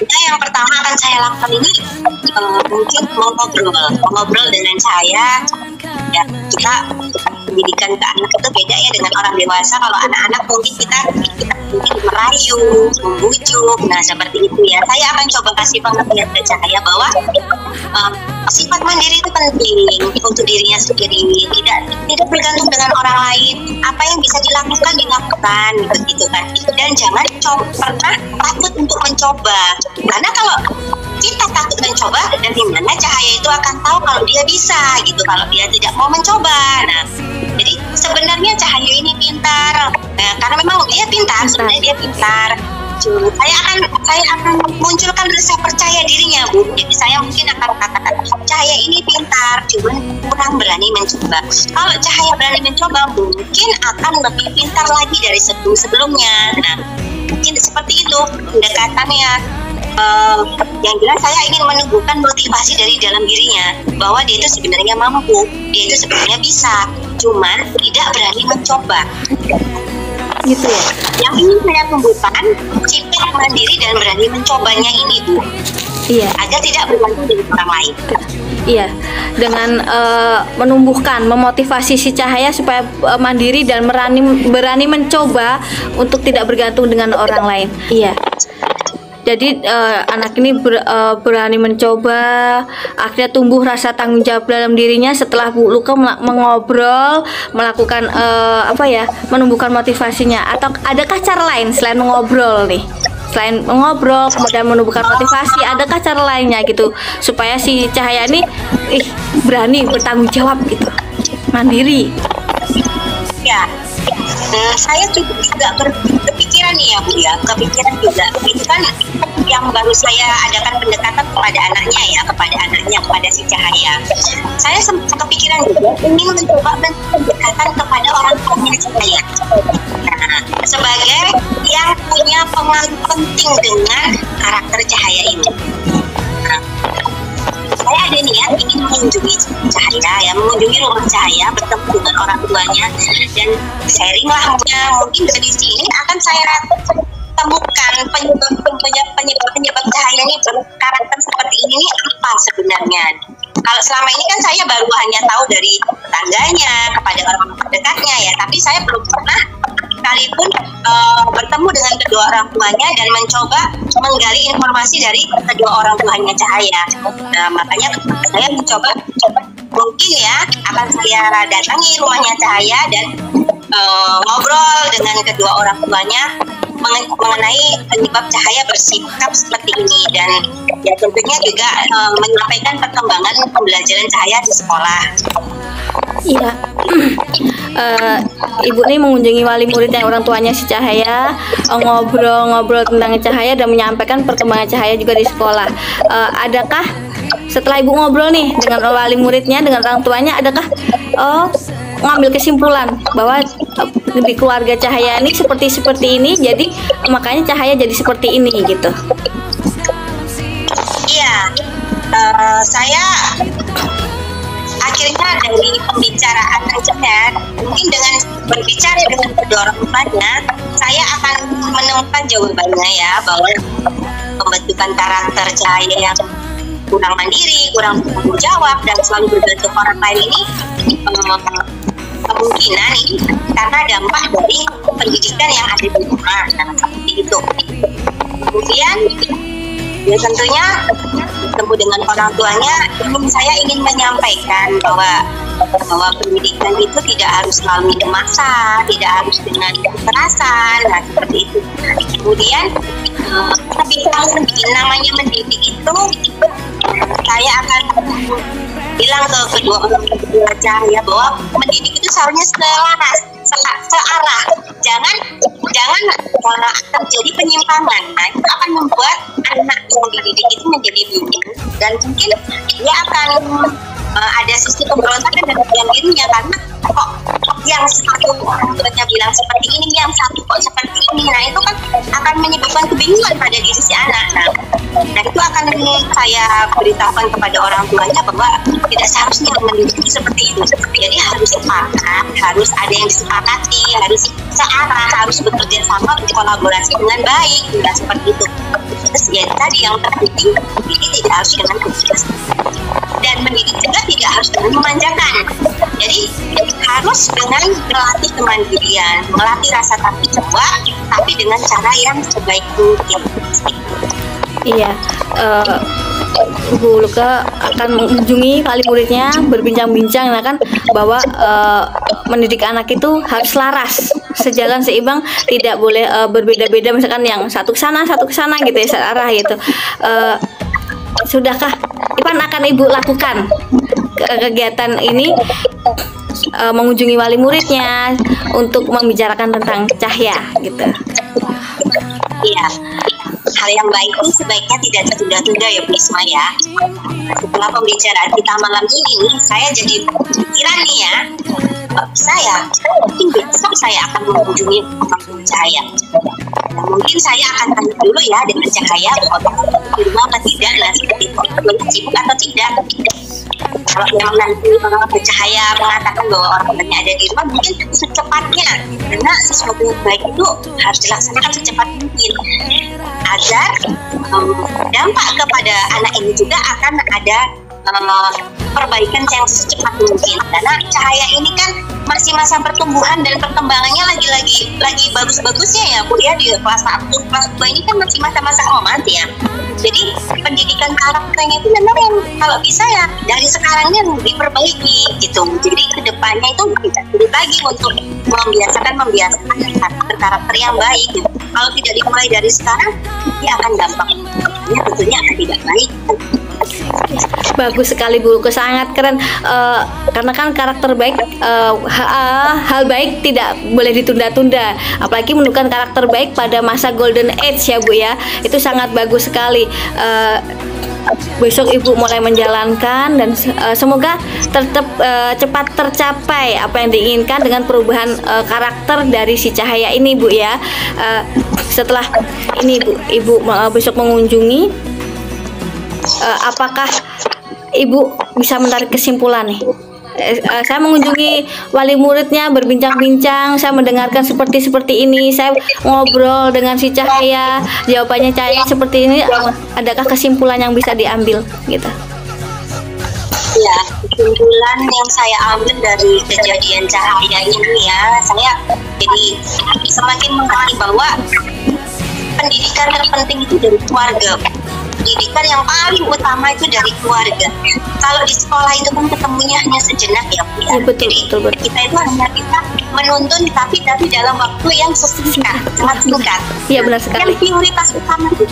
Nah, yang pertama akan saya lakukan ini mungkin mengobrol dengan Cahaya. Ya, kita pendidikan ke anak itu beda ya dengan orang dewasa. Kalau anak-anak mungkin kita mungkin merayu, membujuk, nah seperti itu ya. Saya akan coba kasih pengertian ke Cahaya bahwa sifat mandiri itu penting untuk dirinya sendiri, tidak bergantung dengan orang lain. Apa yang bisa dilakukan begitu kan. Dan jangan pernah takut untuk mencoba, karena kalau kita takut mencoba, dan dimana Cahaya itu akan tahu kalau dia bisa gitu, kalau dia tidak mau mencoba. Nah, jadi sebenarnya Cahaya ini pintar, karena memang dia pintar, sebenarnya dia pintar. Saya akan munculkan rasa percaya dirinya, Bu. Jadi saya mungkin akan katakan Cahaya ini pintar, cuman kurang berani mencoba. Kalau Cahaya berani mencoba, mungkin akan lebih pintar lagi dari sebelumnya. Nah, mungkin seperti itu pendekatannya. Yang jelas saya ingin menumbuhkan motivasi dari dalam dirinya bahwa dia itu sebenarnya mampu, dia itu sebenarnya bisa, cuman tidak berani mencoba. gitu ya. Yang ingin saya tumbuhkan sifat mandiri dan berani mencobanya ini, Bu. Iya. Agar tidak bergantung dengan orang lain. Iya, dengan menumbuhkan, memotivasi si Cahaya supaya mandiri dan berani mencoba untuk tidak bergantung dengan orang lain. Iya. Jadi anak ini berani mencoba, akhirnya tumbuh rasa tanggung jawab dalam dirinya setelah Bu Luka mengobrol, melakukan menumbuhkan motivasinya. Atau adakah cara lain selain mengobrol nih? Selain mengobrol kemudian menumbuhkan motivasi, adakah cara lainnya gitu supaya si Cahaya ini berani bertanggung jawab gitu, mandiri? Ya, saya juga kepikiran nih ya Bu ya, kepikiran juga. Itu kan yang baru saya adakan pendekatan kepada anaknya, kepada si Cahaya. Saya kepikiran juga ingin mencoba pendekatan kepada orang tuanya Cahaya. Nah, sebagai yang punya pengaruh penting dengan karakter Cahaya ini. Nah, saya ada niat ingin mengunjungi Cahaya, mengunjungi rumah Cahaya, bertemu dengan orang tuanya, dan sharing lah. Mungkin dari sini akan saya temukan penyebab Cahaya ini berkarakter seperti ini apa sebenarnya. Kalau selama ini kan saya baru hanya tahu dari tetangganya, kepada orang terdekatnya ya, tapi saya belum pernah sekalipun bertemu dengan kedua orang tuanya dan mencoba menggali informasi dari kedua orang tuanya Cahaya. Nah, makanya saya mencoba mungkin ya akan saya datangi rumahnya Cahaya dan ngobrol dengan kedua orang tuanya mengenai penyebab Cahaya bersikap seperti ini, dan ya tentunya juga menyampaikan perkembangan pembelajaran Cahaya di sekolah. Iya. Ibu nih mengunjungi wali murid dan orang tuanya si Cahaya, ngobrol-ngobrol tentang Cahaya dan menyampaikan perkembangan Cahaya juga di sekolah. Adakah setelah ibu ngobrol nih dengan wali muridnya, dengan orang tuanya, adakah ngambil kesimpulan bahwa di keluarga Cahaya ini seperti ini, jadi makanya Cahaya jadi seperti ini gitu? Iya, saya akhirnya dari pembicaraan aja ya, mungkin dengan berbicara dengan kedua orang tuanya, saya akan menemukan jawabannya ya, bahwa pembentukan karakter Cahaya yang kurang mandiri, kurang bertanggung jawab, dan selalu bergantung orang lain ini kemungkinan ini karena dampak dari pendidikan yang ada di rumah, seperti itu. Kemudian ya tentunya bertemu dengan orang tuanya, saya ingin menyampaikan bahwa pendidikan itu tidak harus melalui memaksa, tidak harus dengan kekerasan, nah seperti itu. Kemudian tapi kalau namanya mendidik itu, saya akan bilang ke kedua orang tua Cahaya bahwa mendidik itu seharusnya selaras, searah. Jangan terjadi penyimpangan. Nah, itu akan membuat anak yang dididik itu menjadi bingung, dan mungkin dia akan ada sisi pemberontakan dalam dirinya, karena kok yang satu orang tuanya bilang seperti ini, yang satu kok seperti ini. Nah, itu kan akan menyebabkan kebingungan pada diri si anak. Nah, itu akan saya beritahukan kepada orang tuanya bahwa tidak seharusnya mendidik seperti itu. Jadi harus sepakat, harus ada yang disepakati, harus searah, harus bekerja sama, berkolaborasi dengan baik, tidak seperti itu. Terus ya tadi yang terpenting, ini tidak harus dengan kekerasan, dan mendidik juga tidak harus dengan memanjakan. Jadi harus dengan melatih kemandirian, melatih rasa tanggung jawab, tapi dengan cara yang sebaik mungkin. Iya, Bu Luka akan mengunjungi wali muridnya, berbincang-bincang, nah kan bahwa mendidik anak itu harus laras, sejalan, seimbang, tidak boleh berbeda-beda, misalkan yang satu ke sana gitu ya, searah gitu. Sudahkah Ipan akan Ibu lakukan kegiatan ini, mengunjungi wali muridnya untuk membicarakan tentang Cahaya gitu? Iya, hal yang baik itu sebaiknya tidak tertunda-tunda ya Bu Isma ya. Setelah pembicaraan kita malam ini nih, saya jadi pikiran nih ya, mungkin besok saya akan mengunjungi Cahaya. Dan mungkin saya akan tanya dulu ya dengan Cahaya bahwa di rumah apa tidak, nah seperti itu, sibuk atau tidak. Kalau memang nanti orang bercahaya mengatakan bahwa organnya ada di rumah, mungkin secepatnya, karena sesuatu yang baik itu harus dilaksanakan secepat mungkin agar dampak kepada anak ini juga akan ada perbaikan yang secepat mungkin, karena cahaya ini kan masih masa pertumbuhan dan perkembangannya lagi bagus-bagusnya ya Bu ya, di kelas 1, kelas 2 ini kan masih masa-masa emas ya. Jadi pendidikan karakternya itu memang yang kalau bisa ya dari sekarangnya diperbaiki gitu. Jadi kedepannya itu bisa sulit lagi untuk membiasakan karakter yang baik gitu. Kalau tidak dimulai dari sekarang, dia akan gampang, ya tentunya akan tidak baik. Bagus sekali Bu, sangat keren. Karena kan karakter baik, hal baik tidak boleh ditunda-tunda. Apalagi menunjukkan karakter baik pada masa golden age ya Bu ya. Itu sangat bagus sekali. Besok Ibu mulai menjalankan dan semoga tetap cepat tercapai apa yang diinginkan dengan perubahan karakter dari si Cahaya ini Bu ya. Setelah ini Bu, Ibu besok mengunjungi, apakah Ibu bisa menarik kesimpulan nih? Saya mengunjungi wali muridnya, berbincang-bincang, saya mendengarkan seperti ini, saya ngobrol dengan si Cahaya, jawabannya Cahaya seperti ini. Adakah kesimpulan yang bisa diambil gitu? Ya, kesimpulan yang saya ambil dari kejadian Cahaya ini ya, saya jadi semakin mengerti bahwa pendidikan terpenting itu dari keluarga. Pendidikan yang paling utama itu dari keluarga. Kalau di sekolah itu kan ketemunya hanya sejenak ya Bu ya. Betul, Jadi betul. kita itu hanya bisa menuntun tapi dalam waktu yang sangat singkat. Iya benar sekali. Yang prioritas utama itu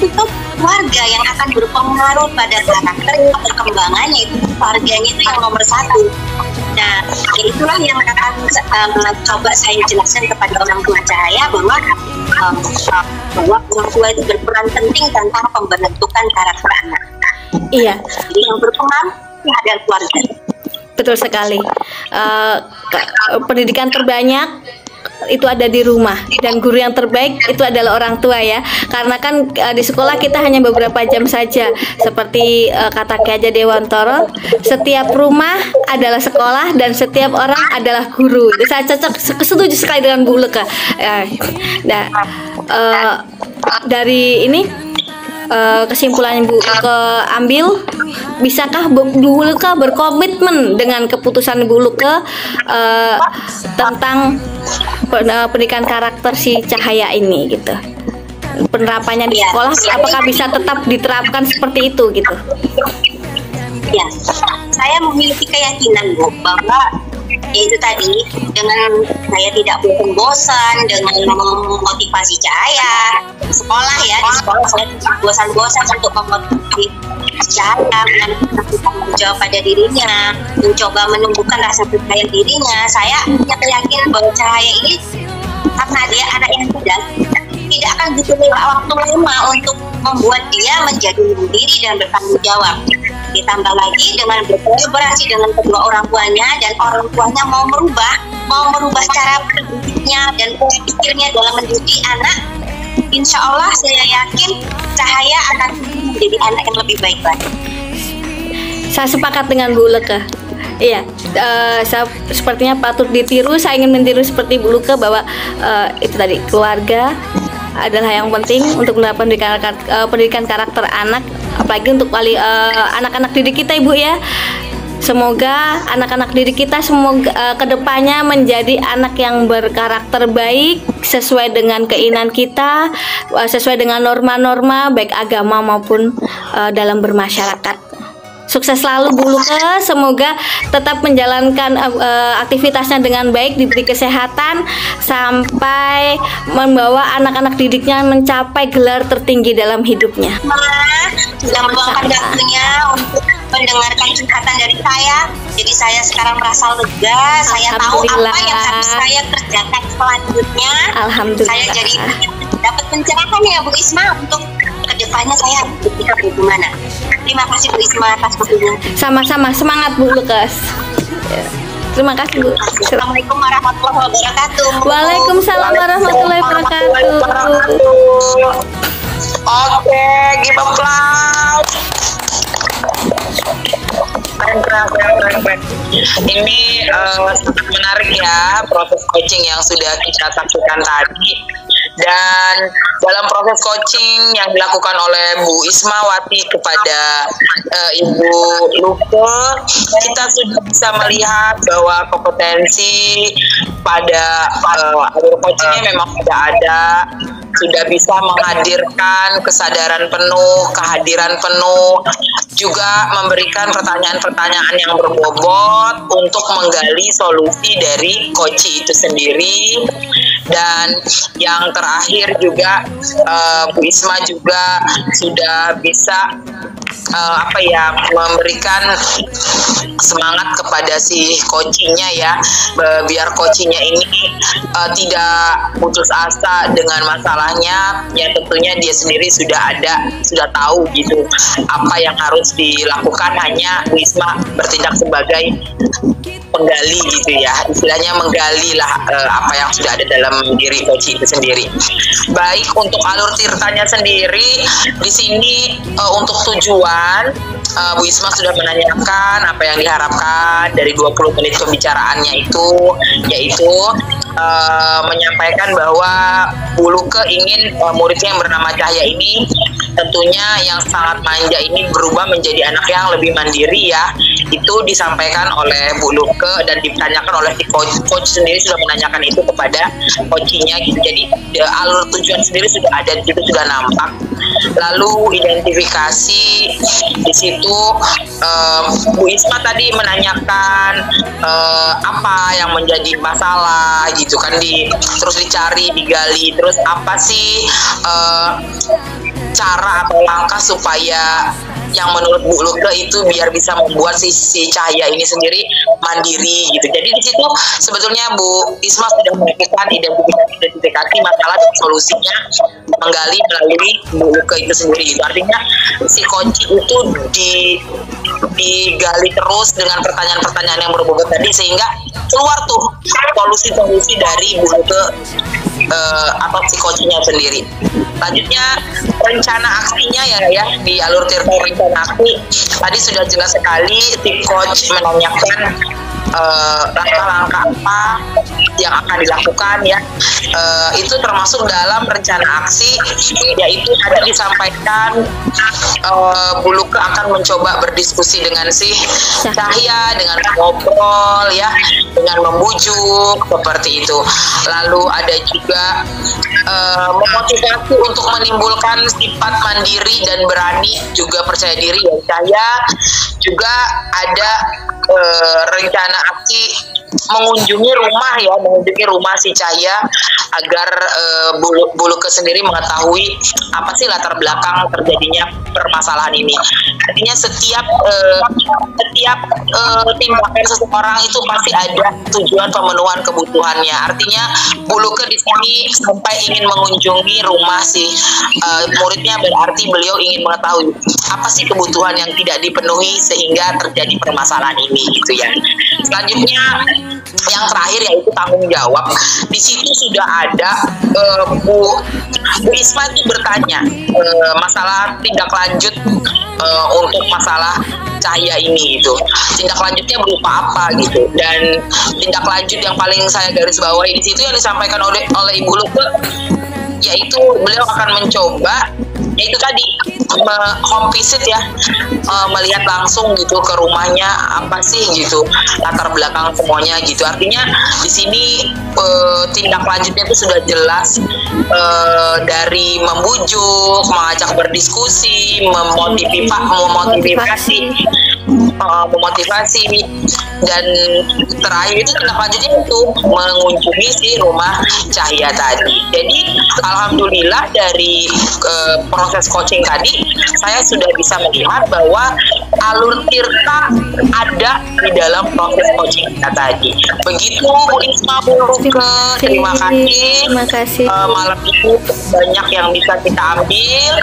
keluarga yang akan berpengaruh pada karakter perkembangannya, itu keluarganya itu yang nomor 1. Nah, itulah yang akan coba saya jelaskan kepada orang tua Cahaya bahwa orang tua itu berperan penting tentang pembentukan karakter anak. Iya. Jadi yang berpengaruh adalah keluarga. Betul sekali. Pendidikan terbanyak itu ada di rumah, dan guru yang terbaik itu adalah orang tua ya. Karena kan di sekolah kita hanya beberapa jam saja. Seperti kata Ki Hajar Dewantoro, setiap rumah adalah sekolah dan setiap orang adalah guru. Saya setuju sekali dengan Bu Leka. Nah, dari ini kesimpulan Ibu ambil, bisakah Bu Luka berkomitmen dengan keputusan Bu Luka tentang pendidikan karakter si Cahaya ini gitu? Penerapannya di sekolah apakah bisa tetap diterapkan seperti itu gitu? Ya, saya memiliki keyakinan Bu bahwa yaitu tadi, dengan saya tidak bosan dengan memotivasi Cahaya di sekolah ya, di sekolah saya tidak bosan-bosan untuk memotivasi Cahaya, menanamkan tanggung jawab pada dirinya, mencoba menumbuhkan rasa percaya dirinya. Saya punya keyakinan bahwa Cahaya ini, karena dia anak yang muda, tidak akan butuh waktu lama untuk membuat dia menjadi mandiri dan bertanggung jawab. Ditambah lagi dengan berkolaborasi dengan kedua orang tuanya, dan orang tuanya mau merubah cara berdidiknya dan pola pikirnya dalam mendidik anak, insya Allah saya yakin Cahaya akan menjadi anak yang lebih baik lagi. Saya sepakat dengan Bu Leka. Iya, saya sepertinya patut ditiru. Saya ingin meniru seperti Bu Luka bahwa itu tadi, keluarga adalah yang penting untuk menerapkan pendidikan karakter anak, apalagi untuk anak-anak didik kita Ibu ya. Semoga anak-anak didik kita semoga kedepannya menjadi anak yang berkarakter baik, sesuai dengan keinginan kita, sesuai dengan norma-norma baik agama maupun dalam bermasyarakat. Sukses selalu Bu Luka, semoga tetap menjalankan aktivitasnya dengan baik, diberi kesehatan sampai membawa anak-anak didiknya mencapai gelar tertinggi dalam hidupnya. Sudah meluangkan waktunya untuk mendengarkan curhatan dari saya. Jadi saya sekarang merasa lega, saya tahu apa yang harus saya kerjakan selanjutnya. Alhamdulillah. Saya jadi dapat pencerahan ya Bu Isma untuk kedepannya saya berpikir bagaimana. Terima kasih Bu Isma atas waktunya. Sama-sama, semangat Bu Lukas. Terima kasih Bu. Assalamualaikum warahmatullahi wabarakatuh. Waalaikumsalam warahmatullahi wabarakatuh. Oke, give applause. Keren. Ini sangat menarik ya proses coaching yang sudah kita saksikan tadi. Dan dalam proses coaching yang dilakukan oleh Bu Ismawati kepada Ibu Luke, kita sudah bisa melihat bahwa kompetensi pada alur coachingnya memang sudah ada, sudah bisa menghadirkan kesadaran penuh, kehadiran penuh, juga memberikan pertanyaan-pertanyaan yang berbobot untuk menggali solusi dari coach itu sendiri. Dan yang terakhir juga Bu Isma juga sudah bisa memberikan semangat kepada si coachingnya ya, biar coachingnya ini tidak putus asa dengan masalahnya. Ya tentunya dia sendiri sudah tahu gitu apa yang harus dilakukan, hanya Bu Isma bertindak sebagai penggali gitu ya, istilahnya menggali lah apa yang sudah ada dalam diri coach itu sendiri. Baik, untuk alur tirtanya sendiri di sini untuk tujuan Bu Isma sudah menanyakan apa yang diharapkan dari 20 menit pembicaraannya itu, yaitu menyampaikan bahwa Bu Luke ingin muridnya yang bernama Cahya ini tentunya yang sangat manja ini berubah menjadi anak yang lebih mandiri ya. Itu disampaikan oleh Bu Luke dan ditanyakan oleh si coach sendiri, sudah menanyakan itu kepada coachnya gitu. Jadi alur tujuan sendiri sudah ada, itu sudah nampak. Lalu identifikasi di situ Bu Isma tadi menanyakan apa yang menjadi masalah gitu kan, terus dicari, digali, terus apa sih cara atau langkah supaya yang menurut Bu Luke itu biar bisa membuat si Cahya ini sendiri mandiri gitu. Jadi di situ sebetulnya Bu Isma sudah melakukan identifikasi masalah dan solusinya, menggali melalui Bu Luke itu sendiri gitu. Artinya si coach itu digali terus dengan pertanyaan-pertanyaan yang berbobot tadi, sehingga keluar tuh solusi-solusi dari Bu Luke atau si coachnya sendiri. Lanjutnya rencana aksinya ya di alur tirta rencana aksi tadi sudah jelas sekali si coach menanyakan langkah-langkah apa yang akan dilakukan ya. Itu termasuk dalam rencana aksi, yaitu tadi disampaikan Bu Luke akan mencoba berdiskusi dengan si Cahya, dengan ngobrol ya, dengan membujuk seperti itu. Lalu ada juga memotivasi untuk menimbulkan sifat mandiri dan berani, juga percaya diri ya Cahya. Juga ada rencana aksi mengunjungi rumah si Cahya agar Bu Luke sendiri mengetahui apa sih latar belakang terjadinya permasalahan ini. Artinya setiap tindakan seseorang itu pasti ada tujuan pemenuhan kebutuhannya. Artinya Bu Luke di sini sampai ingin mengunjungi rumah si muridnya, berarti beliau ingin mengetahui apa sih kebutuhan yang tidak dipenuhi sehingga terjadi permasalahan ini gitu ya. Selanjutnya yang terakhir yaitu tanggung jawab. Di situ sudah ada Bu Isma itu bertanya masalah tindak lanjut untuk masalah Cahya ini gitu. Tindak lanjutnya berupa apa gitu. Dan tindak lanjut yang paling saya garis bawahi di situ yang disampaikan oleh Ibu Luke, yaitu beliau akan mencoba, yaitu tadi home visit ya, melihat langsung gitu ke rumahnya, apa sih gitu latar belakang semuanya gitu. Artinya di sini tindak lanjutnya itu sudah jelas, dari membujuk, mengajak berdiskusi, memotivasi, dan terakhir itu tindak lanjutnya itu mengunjungi si rumah Cahya tadi. Jadi alhamdulillah dari proses coaching tadi saya sudah bisa melihat bahwa alur tirta ada di dalam proses coaching kita tadi. Begitu Bu Isma, Bu Luke, terima kasih. Malam ini banyak yang bisa kita ambil.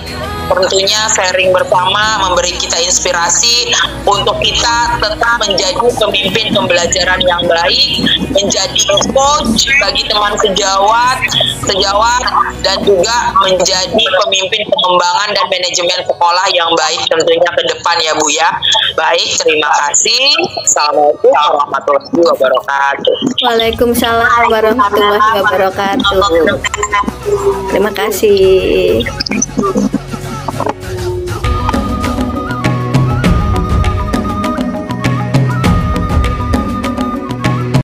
Tentunya sharing bersama memberi kita inspirasi untuk kita tetap menjadi pemimpin pembelajaran yang baik, menjadi coach bagi teman sejawat dan juga menjadi pemimpin pengembangan dan manajemen sekolah yang baik tentunya ke depan ya Bu ya. Baik, terima kasih. Assalamualaikum warahmatullahi wabarakatuh. Waalaikumsalam warahmatullahi wabarakatuh. Terima kasih.